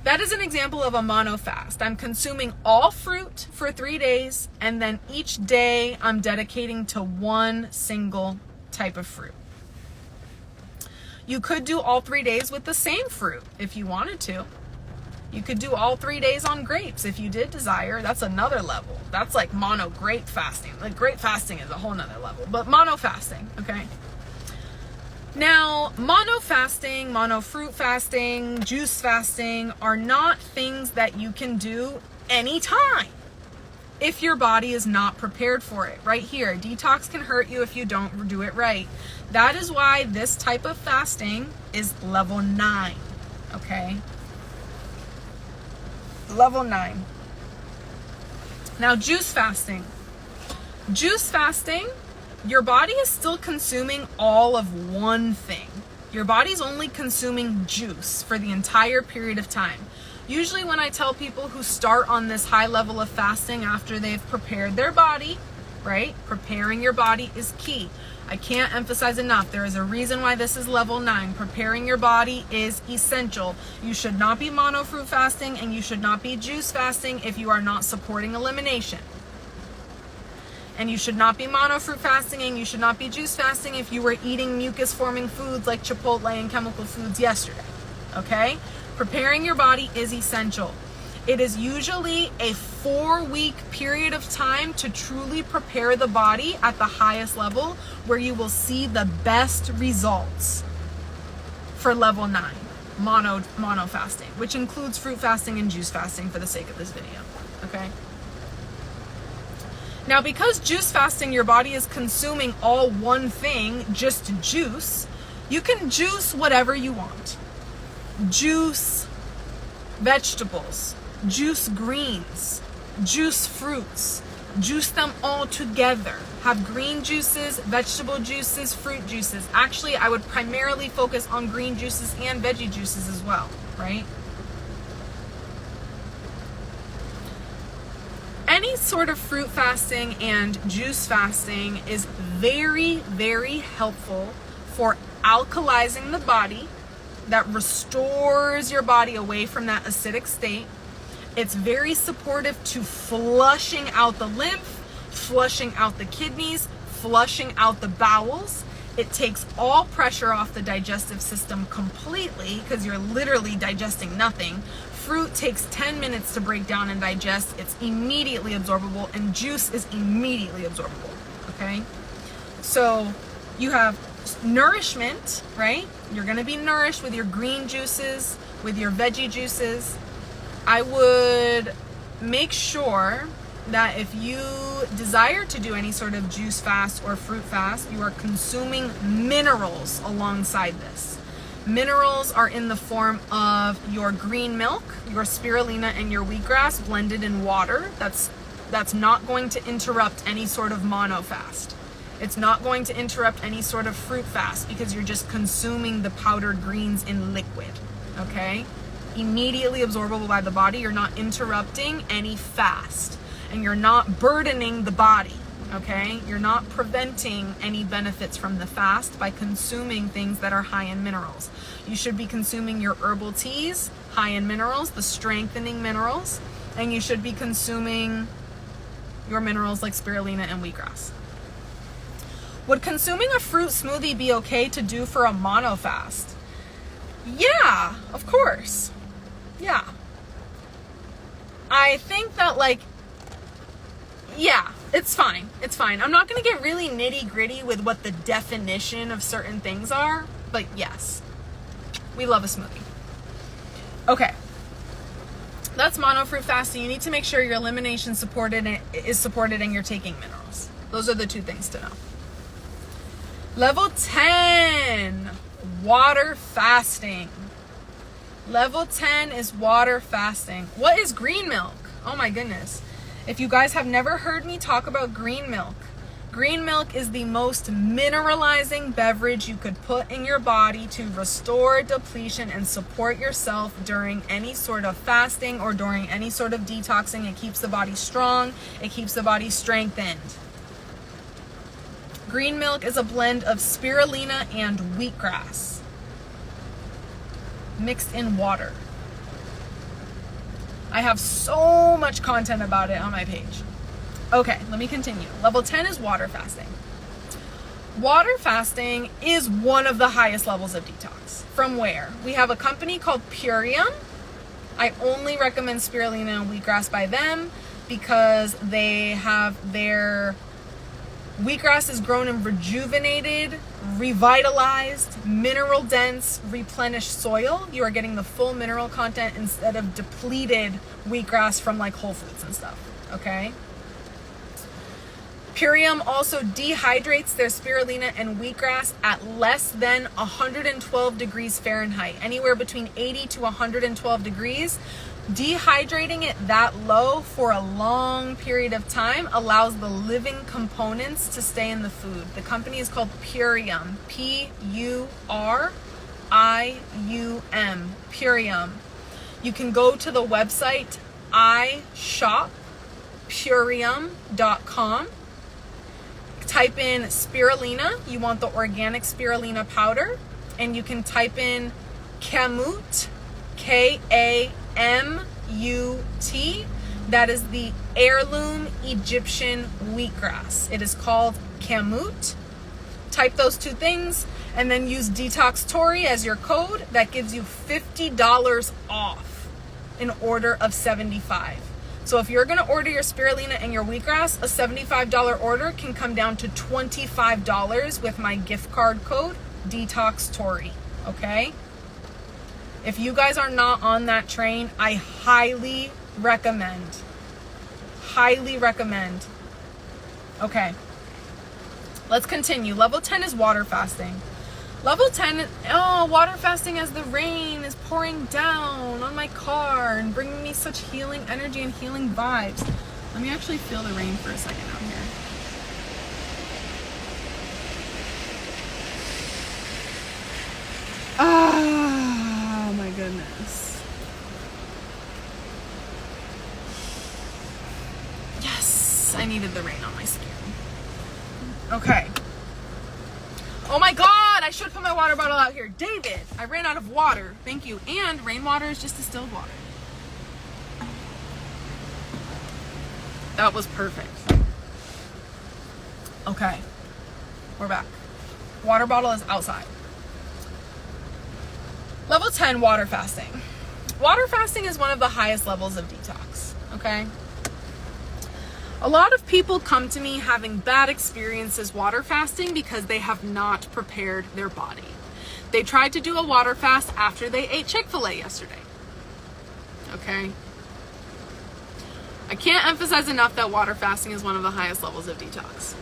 A: That is an example of a mono fast. I'm consuming all fruit for 3 days, and then each day I'm dedicating to one single type of fruit. You could do all 3 days with the same fruit if you wanted to. You could do all 3 days on grapes if you did desire. That's another level. That's like mono grape fasting. Like grape fasting is a whole nother level, but mono fasting, okay? Now, mono fasting, mono fruit fasting, juice fasting are not things that you can do anytime if your body is not prepared for it. Right here, detox can hurt you if you don't do it right. That is why this type of fasting is level 9, okay? Level 9. Now, juice fasting. Juice fasting, your body is still consuming all of one thing. Your body's only consuming juice for the entire period of time. Usually when I tell people who start on this high level of fasting after they've prepared their body, right? Preparing your body is key. I can't emphasize enough. There is a reason why this is level 9. Preparing your body is essential. You should not be mono fruit fasting, and you should not be juice fasting if you are not supporting elimination. And you should not be mono fruit fasting, and you should not be juice fasting if you were eating mucus forming foods like Chipotle and chemical foods yesterday. Okay? Preparing your body is essential. It is usually a 4-week period of time to truly prepare the body at the highest level, where you will see the best results for level 9, mono fasting, which includes fruit fasting and juice fasting for the sake of this video. Okay? Now, because juice fasting, your body is consuming all one thing, just juice, you can juice whatever you want. Juice vegetables, juice greens, juice fruits. Juice them all together. Have green juices, vegetable juices, fruit juices. Actually, I would primarily focus on green juices and veggie juices as well, right? Any sort of fruit fasting and juice fasting is very, very helpful for alkalizing the body. That restores your body away from that acidic state. It's very supportive to flushing out the lymph, flushing out the kidneys, flushing out the bowels. It takes all pressure off the digestive system completely because you're literally digesting nothing. Fruit takes 10 minutes to break down and digest. It's immediately absorbable, and juice is immediately absorbable, okay? So you have nourishment, right? You're gonna be nourished with your green juices, with your veggie juices. I would make sure that if you desire to do any sort of juice fast or fruit fast, you are consuming minerals alongside this. Minerals are in the form of your green milk, your spirulina, and your wheatgrass blended in water. That's not going to interrupt any sort of mono fast. It's not going to interrupt any sort of fruit fast because you're just consuming the powdered greens in liquid, okay? Immediately absorbable by the body. You're not interrupting any fast, and you're not burdening the body, okay? You're not preventing any benefits from the fast by consuming things that are high in minerals. You should be consuming your herbal teas, high in minerals, the strengthening minerals, and you should be consuming your minerals like spirulina and wheatgrass. Would consuming a fruit smoothie be okay to do for a mono fast? Yeah, of course. Yeah. I think that, like, yeah, it's fine. It's fine. I'm not going to get really nitty gritty with what the definition of certain things are, but yes, we love a smoothie. Okay. That's mono fruit fasting. You need to make sure your elimination is supported and you're taking minerals. Those are the two things to know. Level 10, water fasting. Level 10 is water fasting. What is green milk? Oh my goodness. If you guys have never heard me talk about green milk is the most mineralizing beverage you could put in your body to restore depletion and support yourself during any sort of fasting or during any sort of detoxing. It keeps the body strong. It keeps the body strengthened. Green milk is a blend of spirulina and wheatgrass mixed in water. I have so much content about it on my page. Okay, let me continue. Level 10 is water fasting. Water fasting is one of the highest levels of detox. From where? We have a company called Purium. I only recommend spirulina and wheatgrass by them because they have their wheatgrass is grown in rejuvenated, revitalized, mineral dense, replenished soil. You are getting the full mineral content instead of depleted wheatgrass from like Whole Foods and stuff, okay? Purium also dehydrates their spirulina and wheatgrass at less than 112 degrees Fahrenheit, anywhere between 80 to 112 degrees. Dehydrating it that low for a long period of time allows the living components to stay in the food. The company is called Purium, P-U-R-I-U-M, Purium. You can go to the website ishop.purium.com. Type in spirulina. You want the organic spirulina powder, and you can type in Kamut, K-A-M-U-T. That is the heirloom Egyptian wheatgrass. It is called Kamut. Type those two things and then use Detox Tori as your code. That gives you $50 off an order of $75. So if you're going to order your spirulina and your wheatgrass, a $75 order can come down to $25 with my gift card code Detox Tori. Okay? If you guys are not on that train, I highly recommend. Highly recommend. Okay. Let's continue. Level 10 is water fasting. Level 10, water fasting as the rain is pouring down on my car and bringing me such healing energy and healing vibes. Let me actually feel the rain for a second out here. Oh my goodness. Yes, I needed the rain on my skin. Okay. Oh my God, I should put my water bottle out here. David, I ran out of water. Thank you. And rainwater is just distilled water. That was perfect. Okay, we're back. Water bottle is outside. Level 10, water fasting. Water fasting is one of the highest levels of detox, okay? A lot of people come to me having bad experiences water fasting because they have not prepared their body. They tried to do a water fast after they ate Chick-fil-A yesterday, okay? I can't emphasize enough that water fasting is one of the highest levels of detox.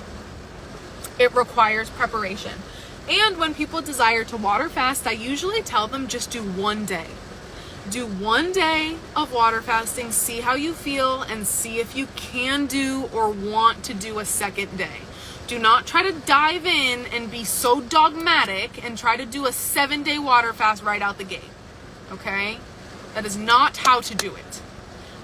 A: It requires preparation. And when people desire to water fast, I usually tell them just do one day. Do 1 day of water fasting, see how you feel, and see if you can do or want to do a second day. Do not try to dive in and be so dogmatic and try to do a 7-day water fast right out the gate. Okay? That is not how to do it.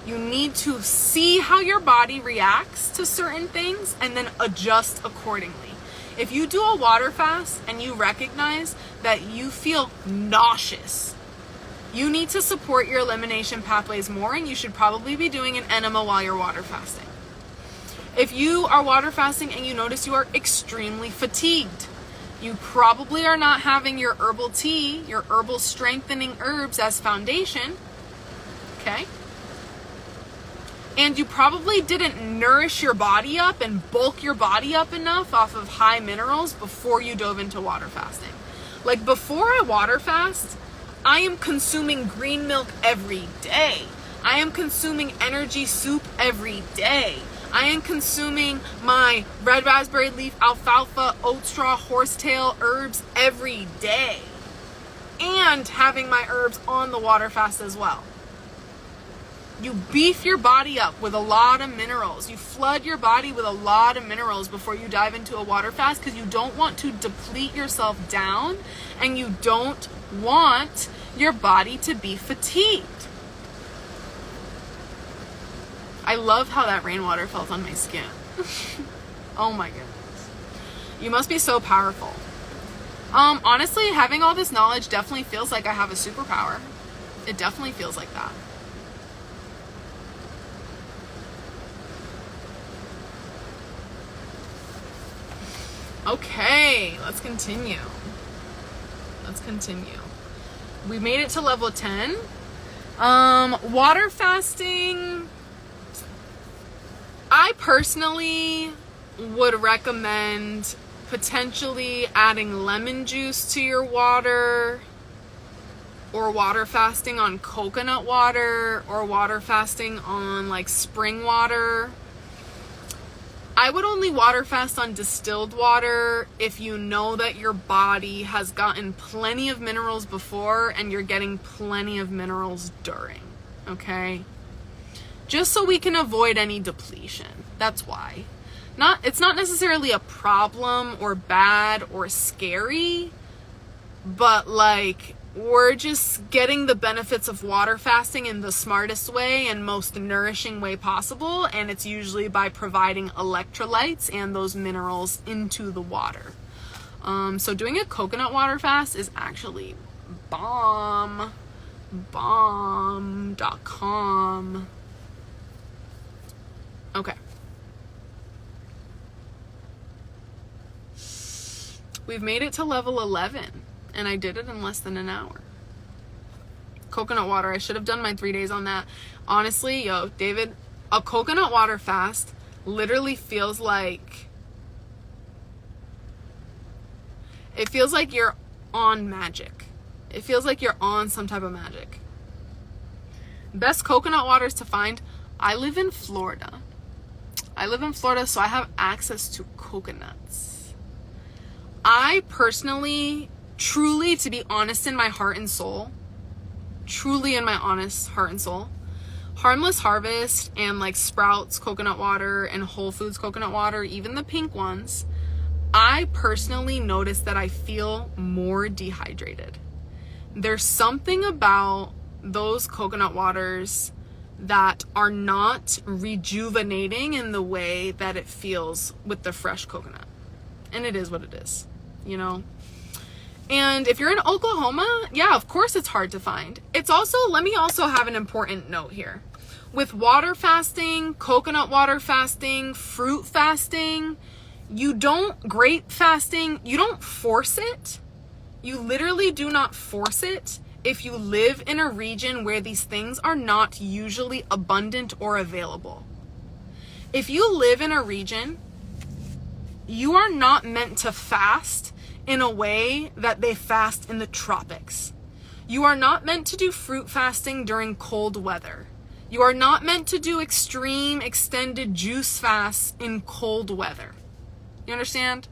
A: You need to see how your body reacts to certain things and then adjust accordingly. If you do a water fast and you recognize that you feel nauseous, you need to support your elimination pathways more, and you should probably be doing an enema while you're water fasting. If you are water fasting and you notice you are extremely fatigued, you probably are not having your herbal tea, your herbal strengthening herbs as foundation, okay? And you probably didn't nourish your body up and bulk your body up enough off of high minerals before you dove into water fasting. Like before I water fast, I am consuming green milk every day. I am consuming energy soup every day. I am consuming my red raspberry leaf, alfalfa, oat straw, horsetail herbs every day. And having my herbs on the water fast as well. You beef your body up with a lot of minerals. You flood your body with a lot of minerals before you dive into a water fast because you don't want to deplete yourself down and you don't want your body to be fatigued. I love how that rainwater felt on my skin. Oh my goodness. You must be so powerful. Honestly, having all this knowledge definitely feels like I have a superpower. It definitely feels like that. Okay, let's continue. We made it to level 10. Water fasting, I personally would recommend potentially adding lemon juice to your water, or water fasting on coconut water, or water fasting on like spring water. I would only water fast on distilled water if you know that your body has gotten plenty of minerals before and you're getting plenty of minerals during, okay? Just so we can avoid any depletion. That's why. It's not necessarily a problem or bad or scary, but like we're just getting the benefits of water fasting in the smartest way and most nourishing way possible, and it's usually by providing electrolytes and those minerals into the water. So doing a coconut water fast is actually bomb.com. Okay. We've made it to level 11. And I did it in less than an hour. Coconut water. I should have done my 3 days on that. Honestly, yo, David, a coconut water fast literally feels like... It feels like you're on magic. It feels like you're on some type of magic. Best coconut waters to find. I live in Florida. So I have access to coconuts. I personally... Truly, to be honest in my heart and soul, Harmless Harvest and like Sprouts coconut water and Whole Foods coconut water, even the pink ones, I personally notice that I feel more dehydrated. There's something about those coconut waters that are not rejuvenating in the way that it feels with the fresh coconut. And it is what it is, you know? And if you're in Oklahoma, yeah, of course it's hard to find. It's also, let me also have an important note here. With water fasting, coconut water fasting, fruit fasting, grape fasting, you don't force it. You literally do not force it if you live in a region where these things are not usually abundant or available. If you live in a region, you are not meant to fast in a way that they fast in the tropics. You are not meant to do fruit fasting during cold weather. You are not meant to do extreme extended juice fasts in cold weather. You understand?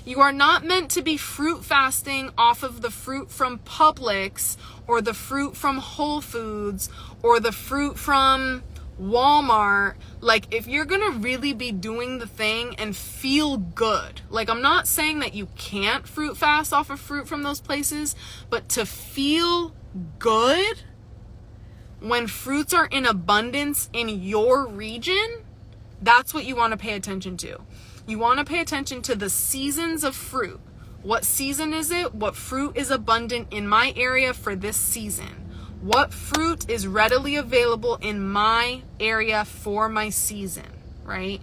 A: You are not meant to be fruit fasting off of the fruit from Publix or the fruit from Whole Foods or the fruit from Walmart. Like, if you're gonna really be doing the thing and feel good, like, I'm not saying that you can't fruit fast off of fruit from those places, but to feel good when fruits are in abundance in your region, that's what you want to pay attention to. You want to pay attention to the seasons of fruit. What season is it? What fruit is abundant in my area for this season? What fruit is readily available in my area for my season, right?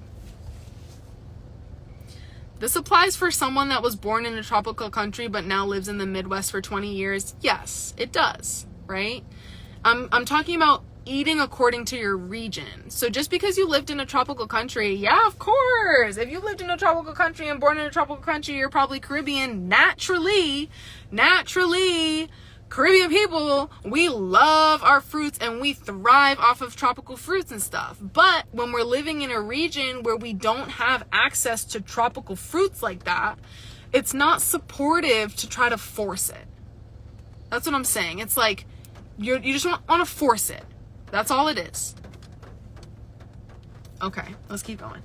A: This applies for someone that was born in a tropical country but now lives in the Midwest for 20 years. Yes, it does, right? I'm talking about eating according to your region. So just because you lived in a tropical country, yeah, of course. If you lived in a tropical country and born in a tropical country, you're probably Caribbean. Naturally, Caribbean people, we love our fruits and we thrive off of tropical fruits and stuff. But when we're living in a region where we don't have access to tropical fruits like that, it's not supportive to try to force it. That's what I'm saying. It's like, you just want to force it. That's all it is. Okay, let's keep going.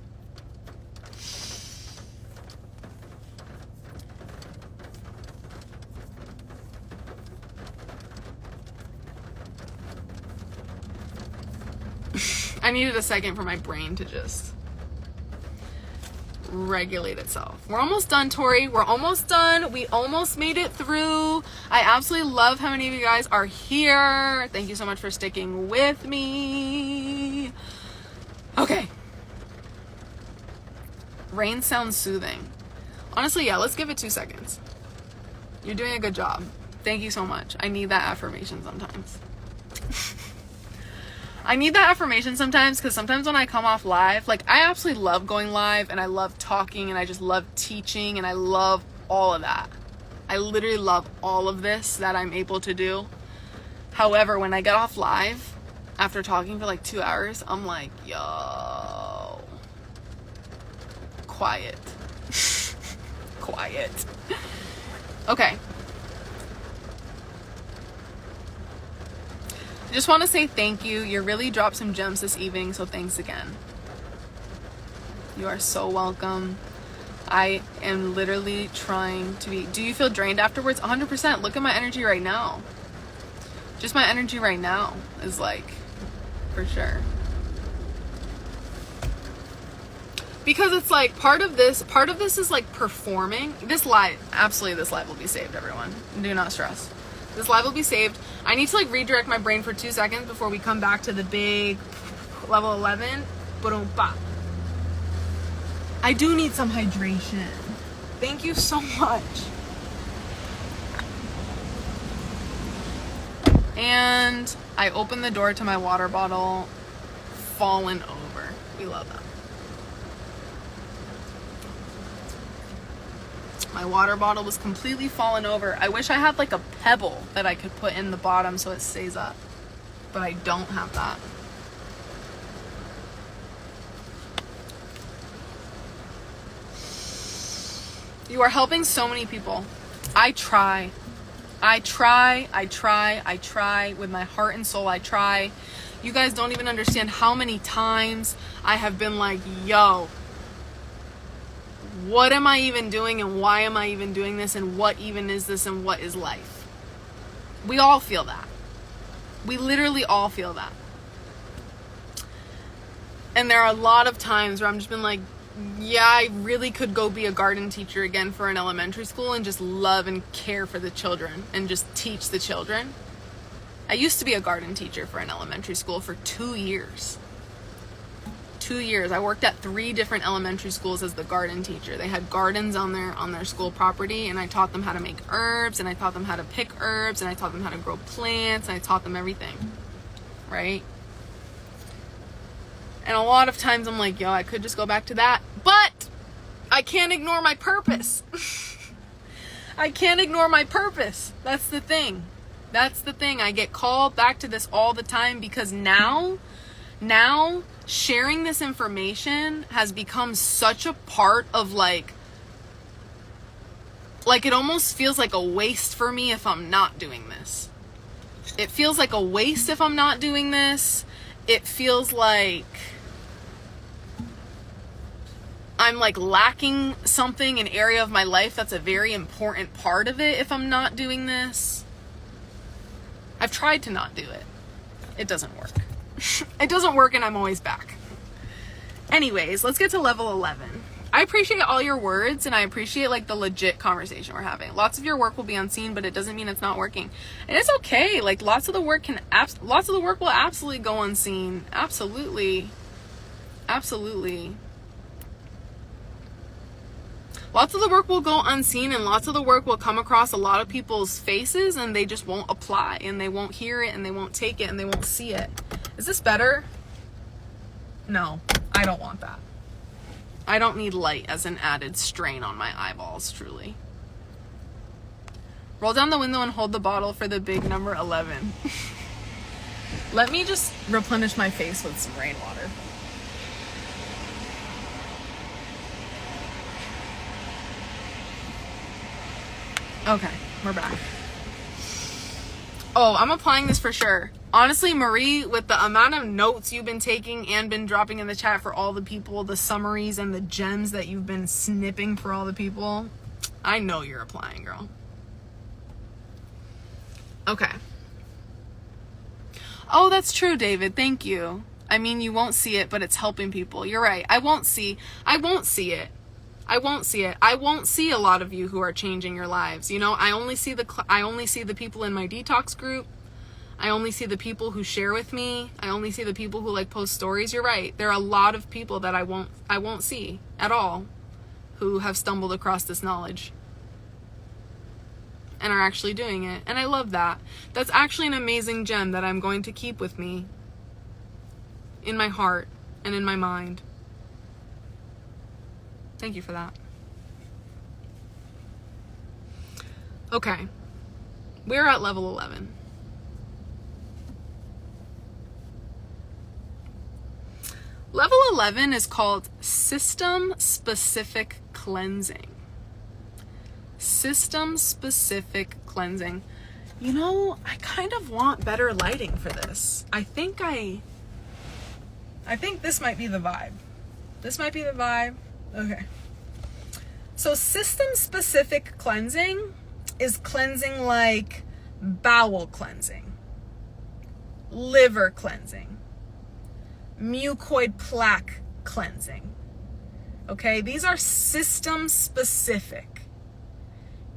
A: I needed a second for my brain to just regulate itself. We're almost done, Tori. We're almost done. We almost made it through. I absolutely love how many of you guys are here. Thank you so much for sticking with me. Okay. Rain sounds soothing. Honestly, yeah, let's give it 2 seconds. You're doing a good job. Thank you so much. I need that affirmation sometimes. I need that affirmation sometimes because sometimes when I come off live, like, I absolutely love going live and I love talking and I just love teaching and I love all of that. I literally love all of this that I'm able to do. However, when I get off live after talking for like 2 hours, I'm like, yo, quiet. Quiet. Okay. Just want to say thank you. You really dropped some gems this evening, so thanks again. You are so welcome. I am literally trying to be... Do you feel drained afterwards? 100%. Look at my energy right now. Just my energy right now is like, for sure. Because it's like part of this is like performing. This live will be saved, everyone. Do not stress. This live will be saved. I need to like redirect my brain for 2 seconds before we come back to the big level 11. Boom, bop. I do need some hydration. Thank you so much. And I opened the door to my water bottle, fallen over. We love that. My water bottle was completely fallen over. I wish I had like a pebble that I could put in the bottom so it stays up, but I don't have that. You are helping so many people. I try. I try with my heart and soul. I try. You guys don't even understand how many times I have been like, yo, what am I even doing, and why am I even doing this, and what even is this, and what is life? We all feel that. We literally all feel that. And there are a lot of times where I'm just been like, yeah, I really could go be a garden teacher again for an elementary school and just love and care for the children and just teach the children. I used to be a garden teacher for an elementary school for 2 years. 2 years. I worked at 3 different elementary schools as the garden teacher. They had gardens on their school property, and I taught them how to make herbs, and I taught them how to pick herbs, and I taught them how to grow plants, and I taught them everything. Right? And a lot of times I'm like, yo, I could just go back to that, but I can't ignore my purpose. I can't ignore my purpose. That's the thing. That's the thing. I get called back to this all the time because now sharing this information has become such a part of like it almost feels like a waste for me if I'm not doing this. It feels like a waste if I'm not doing this. It feels like I'm like lacking something, an area of my life that's a very important part of it if I'm not doing this. I've tried to not do it. It doesn't work. It doesn't work, and I'm always back. Anyways, let's get to level 11. I appreciate all your words, and I appreciate like the legit conversation we're having. Lots of your work will be unseen, but it doesn't mean it's not working. And it's okay. Like lots of the work will absolutely go unseen. Absolutely. Absolutely. Lots of the work will go unseen, and lots of the work will come across a lot of people's faces, and they just won't apply, and they won't hear it, and they won't take it, and they won't see it. Is this better? No, I don't want that. I don't need light as an added strain on my eyeballs, truly. Roll down the window and hold the bottle for the big number 11. Let me just replenish my face with some rainwater. Okay, we're back. Oh, I'm applying this for sure. Honestly, Marie, with the amount of notes you've been taking and been dropping in the chat for all the people, the summaries and the gems that you've been snipping for all the people, I know you're applying, girl. Okay. Oh, that's true, David. Thank you. I mean, you won't see it, but it's helping people. You're right. I won't see it. I won't see it. I won't see a lot of you who are changing your lives. You know, I only see the people in my detox group. I only see the people who share with me. I only see the people who like post stories. You're right. There are a lot of people that I won't see at all who have stumbled across this knowledge and are actually doing it. And I love that. That's actually an amazing gem that I'm going to keep with me in my heart and in my mind. Thank you for that. Okay. We're at level 11. Level 11 is called system-specific cleansing. System-specific cleansing. You know, I kind of want better lighting for this. I think this might be the vibe. This might be the vibe. Okay. So system-specific cleansing is cleansing like bowel cleansing, liver cleansing, mucoid plaque cleansing. Okay, these are system-specific.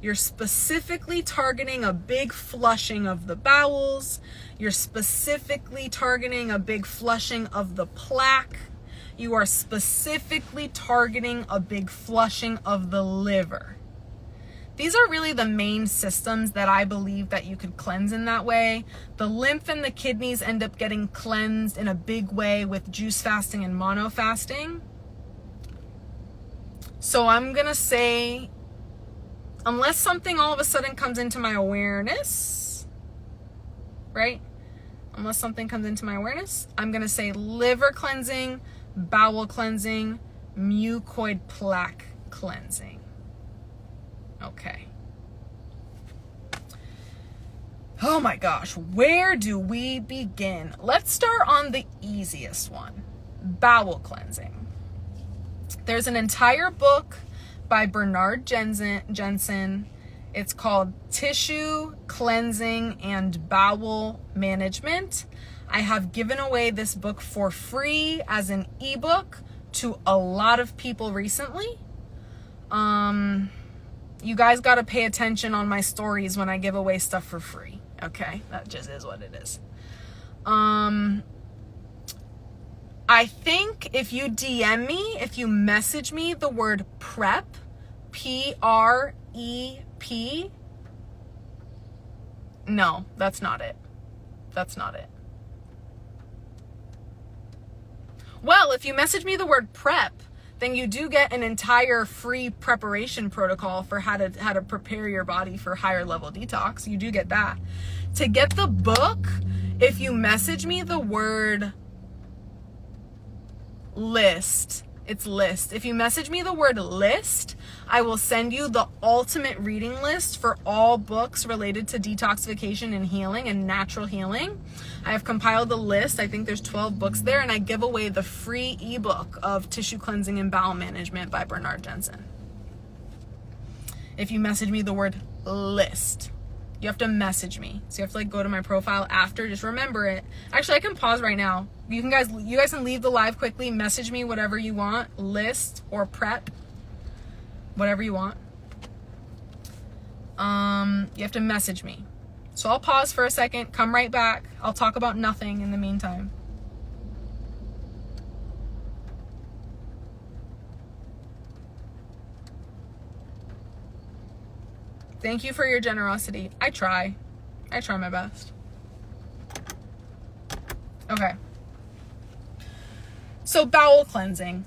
A: You're specifically targeting a big flushing of the bowels. You're specifically targeting a big flushing of the plaque. You are specifically targeting a big flushing of the liver. These are really the main systems that I believe that you could cleanse in that way. The lymph and the kidneys end up getting cleansed in a big way with juice fasting and mono fasting. So I'm gonna say, unless something all of a sudden comes into my awareness, right? Unless something comes into my awareness, I'm gonna say liver cleansing, bowel cleansing, mucoid plaque cleansing. Okay. Oh my gosh, where do we begin? Let's start on the easiest one, bowel cleansing. There's an entire book by Bernard Jensen. It's called Tissue Cleansing and Bowel Management. I have given away this book for free as an ebook to a lot of people recently. You guys got to pay attention on my stories when I give away stuff for free. Okay, that just is what it is. I think if you DM me, if you message me the word PrEP, P-R-E-P, no, that's not it. That's not it. Well, if you message me the word PrEP, then you do get an entire free preparation protocol for how to prepare your body for higher level detox. You do get that. To get the book, if you message me the word list, it's list. If you message me the word list, I will send you the ultimate reading list for all books related to detoxification and healing and natural healing. I have compiled the list. I think there's 12 books there, and I give away the free ebook of Tissue Cleansing and Bowel Management by Bernard Jensen. If you message me the word list, you have to message me. So you have to go to my profile after, just remember it. Actually, I can pause right now. You guys can leave the live quickly, message me whatever you want, list or PrEP, whatever you want. You have to message me. So I'll pause for a second, come right back. I'll talk about nothing in the meantime. Thank you for your generosity. I try my best. Okay. So bowel cleansing.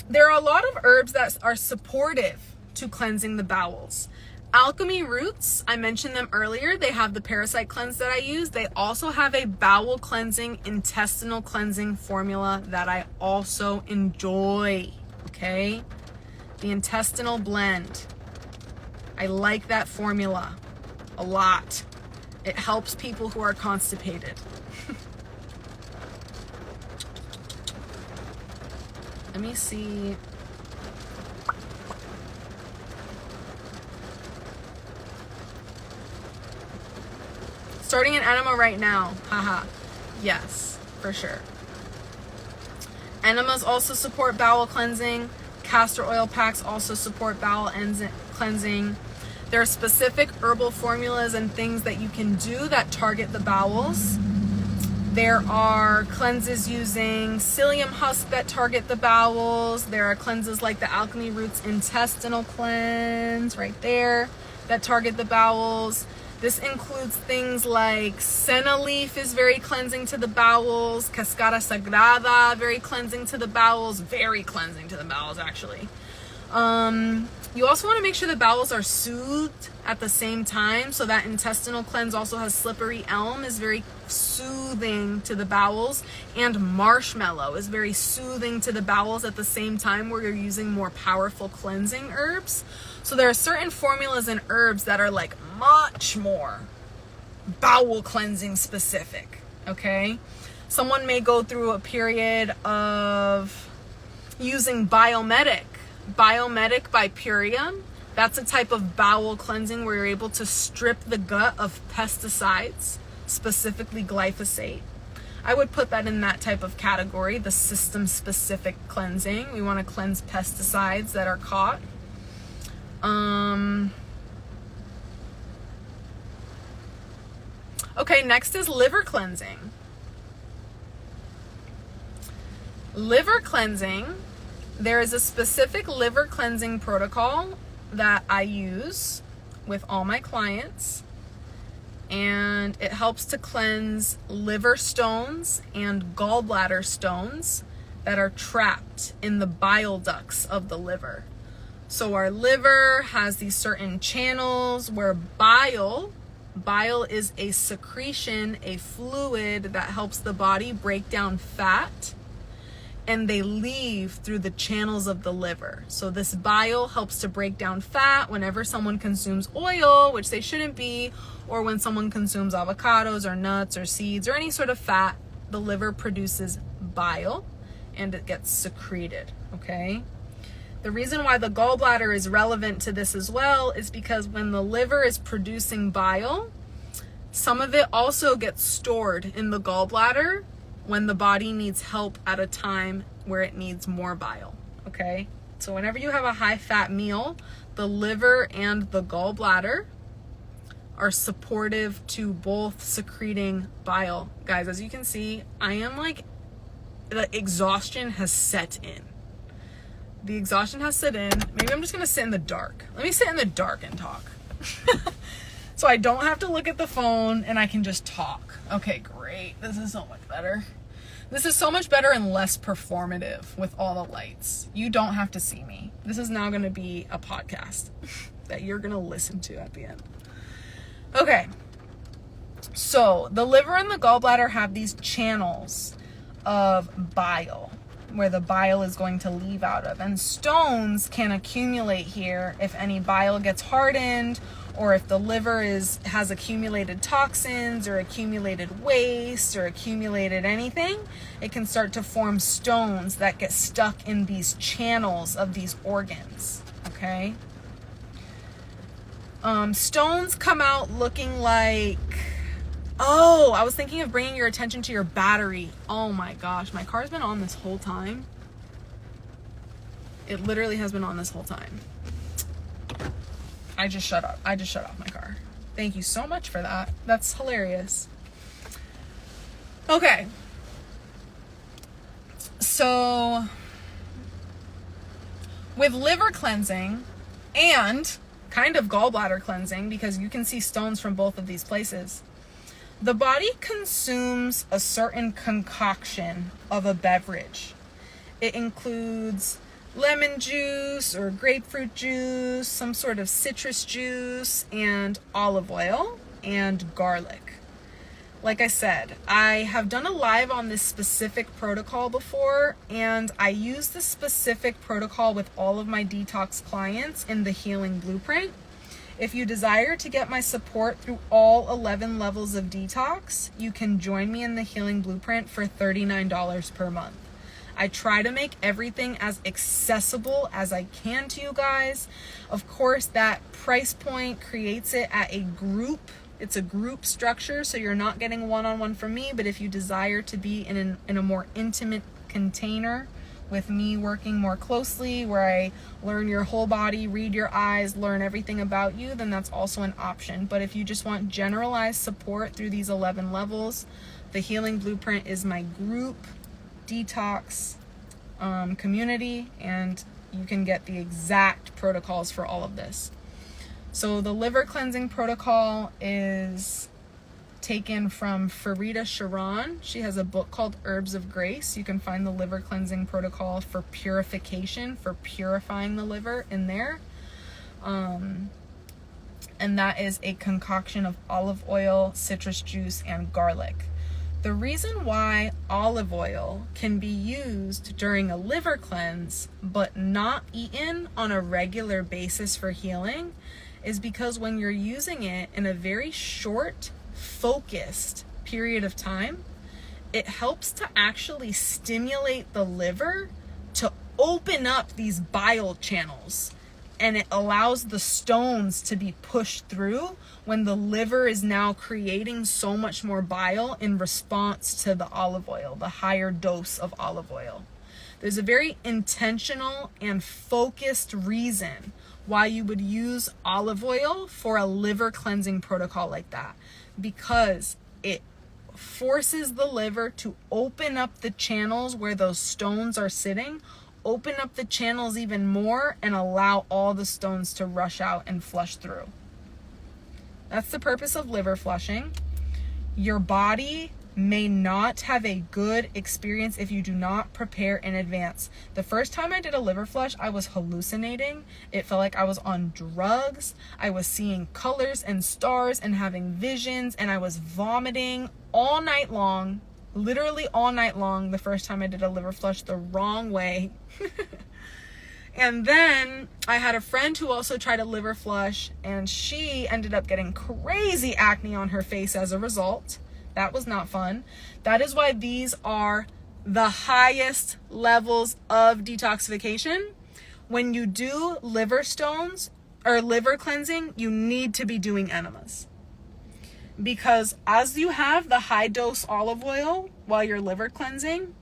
A: There are a lot of herbs that are supportive to cleansing the bowels. Alchemy roots, I mentioned them earlier. They have the Parasite cleanse that I use. They also have a bowel cleansing, intestinal cleansing formula that I also enjoy, okay? The intestinal blend. I like that formula a lot. It helps people who are constipated. Let me see. Starting an enema right now. Haha. Yes, for sure. Enemas also support bowel cleansing. Castor oil packs also support bowel cleansing. There are specific herbal formulas and things that you can do that target the bowels. There are cleanses using psyllium husk that target the bowels. There are cleanses like the Alchemy Roots intestinal cleanse right there that target the bowels. This includes things like senna leaf is very cleansing to the bowels. Cascara sagrada, very cleansing to the bowels. Very cleansing to the bowels, actually. You also want to make sure the bowels are soothed at the same time. So that intestinal cleanse also has slippery elm, is very soothing to the bowels. And marshmallow is very soothing to the bowels at the same time, where you're using more powerful cleansing herbs. So there are certain formulas and herbs that are like much more bowel cleansing specific, okay? Someone may go through a period of using Biomedic by Purium. That's a type of bowel cleansing where you're able to strip the gut of pesticides, specifically glyphosate. I would put that in that type of category, the system-specific cleansing. We want to cleanse pesticides that are caught. Okay, next is liver cleansing. Liver cleansing, there is a specific liver cleansing protocol that I use with all my clients, and it helps to cleanse liver stones and gallbladder stones that are trapped in the bile ducts of the liver. So our liver has these certain channels where bile is a secretion, a fluid that helps the body break down fat. and they leave through the channels of the liver. So this bile helps to break down fat whenever someone consumes oil, which they shouldn't be, or when someone consumes avocados or nuts or seeds or any sort of fat. The liver produces bile and it gets secreted, okay? The reason why the gallbladder is relevant to this as well is because when the liver is producing bile, some of it also gets stored in the gallbladder when the body needs help at a time where it needs more bile, okay? So whenever you have a high-fat meal, the liver and the gallbladder are supportive to both secreting bile. Guys, as you can see, I am like, the exhaustion has set in. The exhaustion has set in. Maybe I'm just gonna sit in the dark. Let me sit in the dark and talk. So I don't have to look at the phone and I can just talk. Okay, great. This is so much better. This is so much better and less performative with all the lights. You don't have to see me. This is now gonna be a podcast that you're gonna listen to at the end. Okay, so the liver and the gallbladder have these channels of bile where the bile is going to leave out of, and stones can accumulate here if any bile gets hardened, or if the liver has accumulated toxins or accumulated waste or accumulated anything. It can start to form stones that get stuck in these channels of these organs, okay? Stones come out looking like, oh, I was thinking of bringing your attention to your battery. Oh my gosh, my car's been on this whole time. It literally has been on this whole time. I just shut off my car. Thank you so much for that. That's hilarious. Okay. So, with liver cleansing and kind of gallbladder cleansing, because you can see stones from both of these places, the body consumes a certain concoction of a beverage. It includes lemon juice or grapefruit juice, some sort of citrus juice, and olive oil and garlic. Like I said, I have done a live on this specific protocol before, and I use this specific protocol with all of my detox clients in the Healing Blueprint. If you desire to get my support through all 11 levels of detox, you can join me in the Healing Blueprint for $39 per month. I try to make everything as accessible as I can to you guys. Of course, that price point creates it at a group. It's a group structure, so you're not getting one-on-one from me, but if you desire to be in a more intimate container with me working more closely, where I learn your whole body, read your eyes, learn everything about you, then that's also an option. But if you just want generalized support through these 11 levels, the Healing Blueprint is my group detox community, and you can get the exact protocols for all of this. So the liver cleansing protocol is taken from Farida Sharon. She has a book called Herbs of Grace. You can find the liver cleansing protocol for purification, for purifying the liver in there. And that is a concoction of olive oil, citrus juice, and garlic. The reason why olive oil can be used during a liver cleanse but not eaten on a regular basis for healing is because when you're using it in a very short, focused period of time, it helps to actually stimulate the liver to open up these bile channels, and it allows the stones to be pushed through when the liver is now creating so much more bile in response to the olive oil, the higher dose of olive oil. There's a very intentional and focused reason why you would use olive oil for a liver cleansing protocol like that, because it forces the liver to open up the channels where those stones are sitting, open up the channels even more, and allow all the stones to rush out and flush through. That's the purpose of liver flushing. Your body may not have a good experience if you do not prepare in advance. The first time I did a liver flush, I was hallucinating. It felt like I was on drugs. I was seeing colors and stars and having visions, and I was vomiting all night long literally all night long the first time I did a liver flush the wrong way. And then I had a friend who also tried a liver flush, and she ended up getting crazy acne on her face as a result. That was not fun. That is why these are the highest levels of detoxification. When you do liver stones or liver cleansing, you need to be doing enemas. Because as you have the high dose olive oil while you're liver cleansing,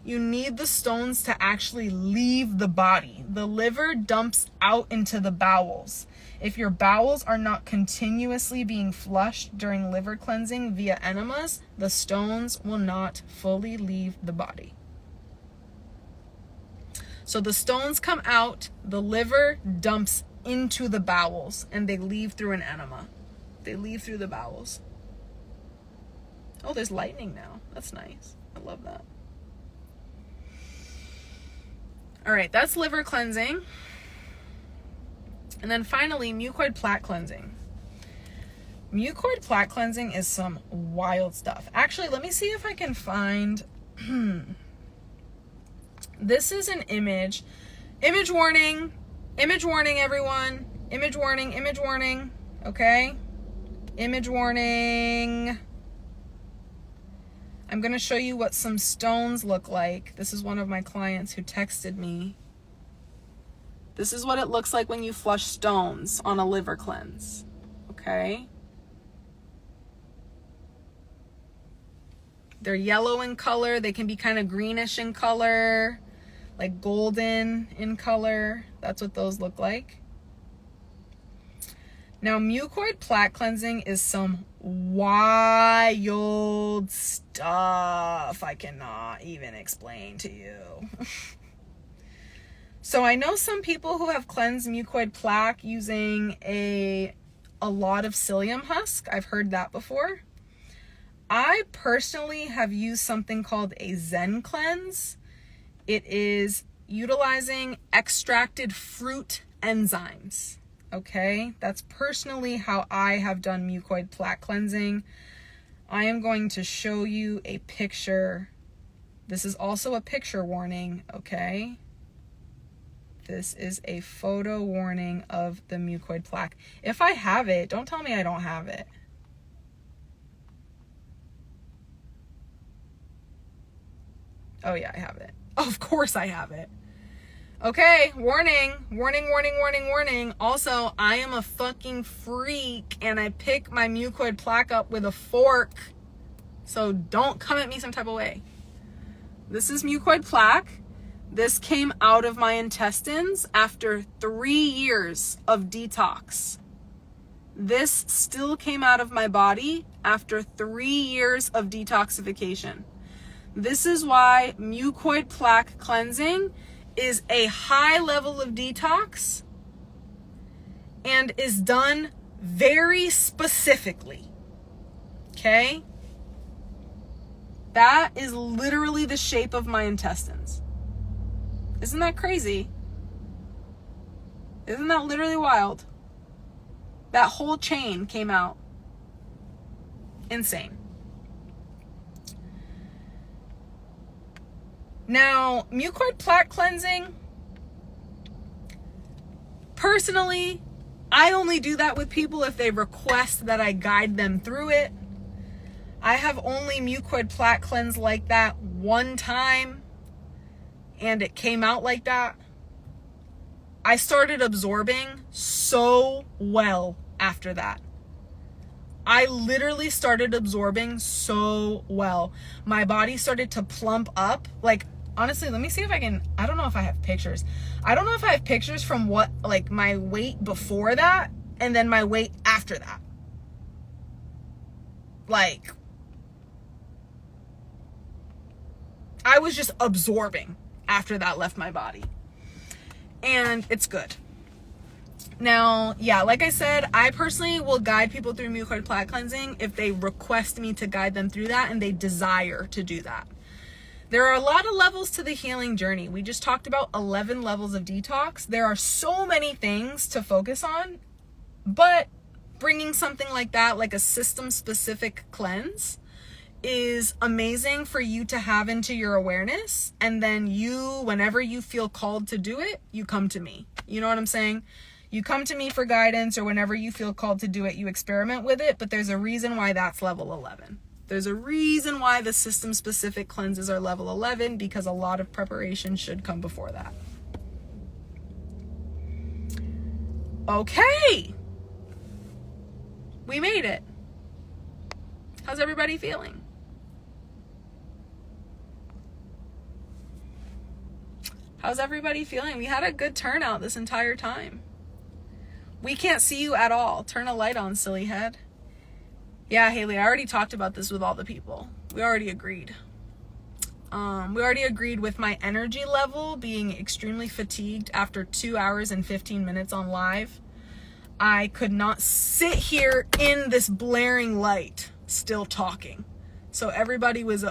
A: you need the stones to actually leave the body. The liver dumps out into the bowels. If your bowels are not continuously being flushed during liver cleansing via enemas, the stones will not fully leave the body. So the stones come out, the liver dumps into the bowels, and they leave through an enema. They leave through the bowels. Oh, there's lightning now. That's nice. I love that. All right, that's liver cleansing. And then finally, mucoid plaque cleansing. Mucoid plaque cleansing is some wild stuff. Actually, let me see if I can find... This is an image. Image warning. Image warning, everyone. Image warning, image warning. Okay? Image warning. I'm going to show you what some stones look like. This is one of my clients who texted me. This is what it looks like when you flush stones on a liver cleanse. Okay? They're yellow in color. They can be kind of greenish in color, like golden in color. That's what those look like. Now, mucoid plaque cleansing is some wild stuff I cannot even explain to you. So I know some people who have cleansed mucoid plaque using a lot of psyllium husk. I've heard that before. I personally have used something called a Zen cleanse. It is utilizing extracted fruit enzymes. Okay, that's personally how I have done mucoid plaque cleansing. I am going to show you a picture. This is also a picture warning, okay? This is a photo warning of the mucoid plaque. If I have it, don't tell me I don't have it. Oh yeah, I have it. Of course I have it. Okay, warning, warning, warning, warning, warning. Also, I am a fucking freak and I pick my mucoid plaque up with a fork. So don't come at me some type of way. This is mucoid plaque. This came out of my intestines after 3 years of detox. This still came out of my body after 3 years of detoxification. This is why mucoid plaque cleansing is a high level of detox and is done very specifically. Okay? That is literally the shape of my intestines. Isn't that crazy? Isn't that literally wild? That whole chain came out. Insane. Now, mucoid plaque cleansing, personally, I only do that with people if they request that I guide them through it. I have only mucoid plaque cleansed like that one time, and it came out like that. I started absorbing so well after that. I literally started absorbing so well. My body started to plump up. Like, honestly, let me see if I can, I don't know if I have pictures. I don't know if I have pictures from what, like my weight before that and then my weight after that. Like, I was just absorbing after that left my body. And it's good. Now, yeah, like I said, I personally will guide people through mucoid plaque cleansing if they request me to guide them through that and they desire to do that. There are a lot of levels to the healing journey. We just talked about 11 levels of detox. There are so many things to focus on, but bringing something like that, like a system-specific cleanse, is amazing for you to have into your awareness. And then you, whenever you feel called to do it, you come to me. You know what I'm saying? You come to me for guidance, or whenever you feel called to do it, you experiment with it. But there's a reason why that's level 11. There's a reason why the system specific cleanses are level 11, because a lot of preparation should come before that. Okay. We made it. How's everybody feeling? How's everybody feeling? We had a good turnout this entire time. We can't see you at all. Turn a light on, silly head. Yeah, Haley, I already talked about this with all the people. We already agreed. We already agreed with my energy level being extremely fatigued after 2 hours and 15 minutes on live. I could not sit here in this blaring light still talking. So everybody was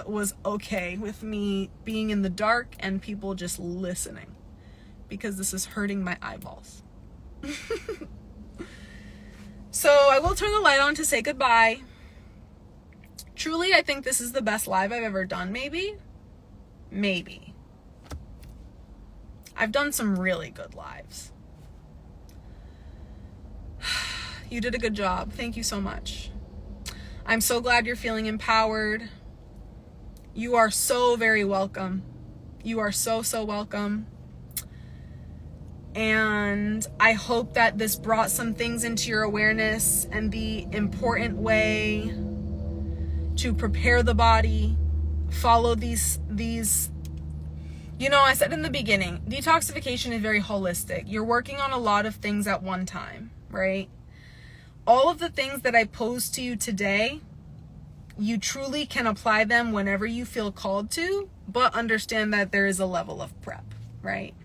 A: okay with me being in the dark and people just listening, because this is hurting my eyeballs. So I will turn the light on to say goodbye. Truly, I think this is the best live I've ever done, maybe. I've done some really good lives. You did a good job. Thank you so much. I'm so glad you're feeling empowered. You are so very welcome. You are so, so welcome. And I hope that this brought some things into your awareness and the important way to prepare the body, follow these, you know, I said in the beginning, detoxification is very holistic. You're working on a lot of things at one time, right? All of the things that I posed to you today, you truly can apply them whenever you feel called to, but understand that there is a level of prep, right?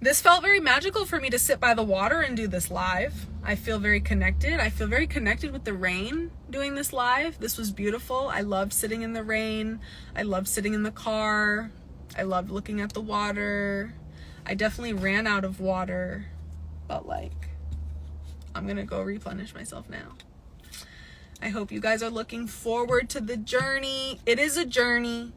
A: This felt very magical for me to sit by the water and do this live. I feel very connected. I feel very connected with the rain doing this live. This was beautiful. I loved sitting in the rain. I loved sitting in the car. I loved looking at the water. I definitely ran out of water, but like, I'm gonna go replenish myself now. I hope you guys are looking forward to the journey. It is a journey.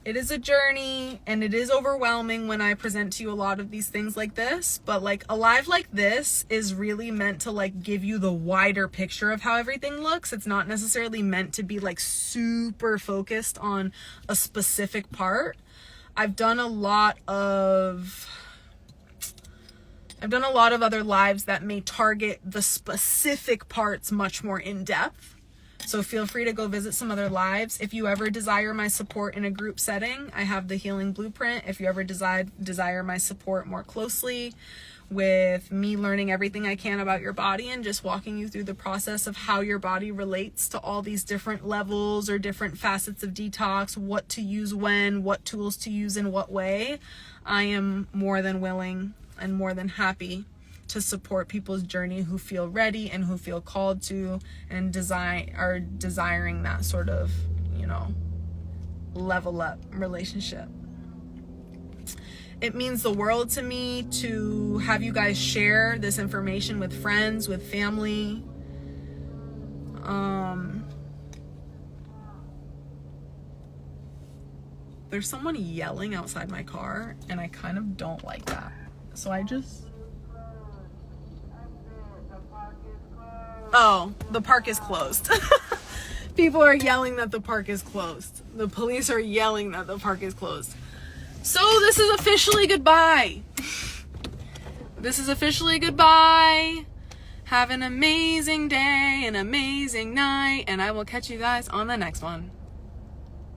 A: It is a journey, and it is overwhelming when I present to you a lot of these things like this, but like a live like this is really meant to like give you the wider picture of how everything looks. It's not necessarily meant to be like super focused on a specific part. I've done a lot of other lives that may target the specific parts much more in depth. So feel free to go visit some other lives. If you ever desire my support in a group setting, I have the healing blueprint. If you ever desire my support more closely with me learning everything I can about your body and just walking you through the process of how your body relates to all these different levels or different facets of detox, what to use when, what tools to use in what way, I am more than willing and more than happy to support people's journey who feel ready and who feel called to and are desiring that sort of, you know, level up relationship. It means the world to me to have you guys share this information with friends, with family. There's someone yelling outside my car and I kind of don't like that. So I just... Oh, the park is closed. People are yelling that the park is closed. The police are yelling that the park is closed. So this is officially goodbye. This is officially goodbye. Have an amazing day, an amazing night, and I will catch you guys on the next one.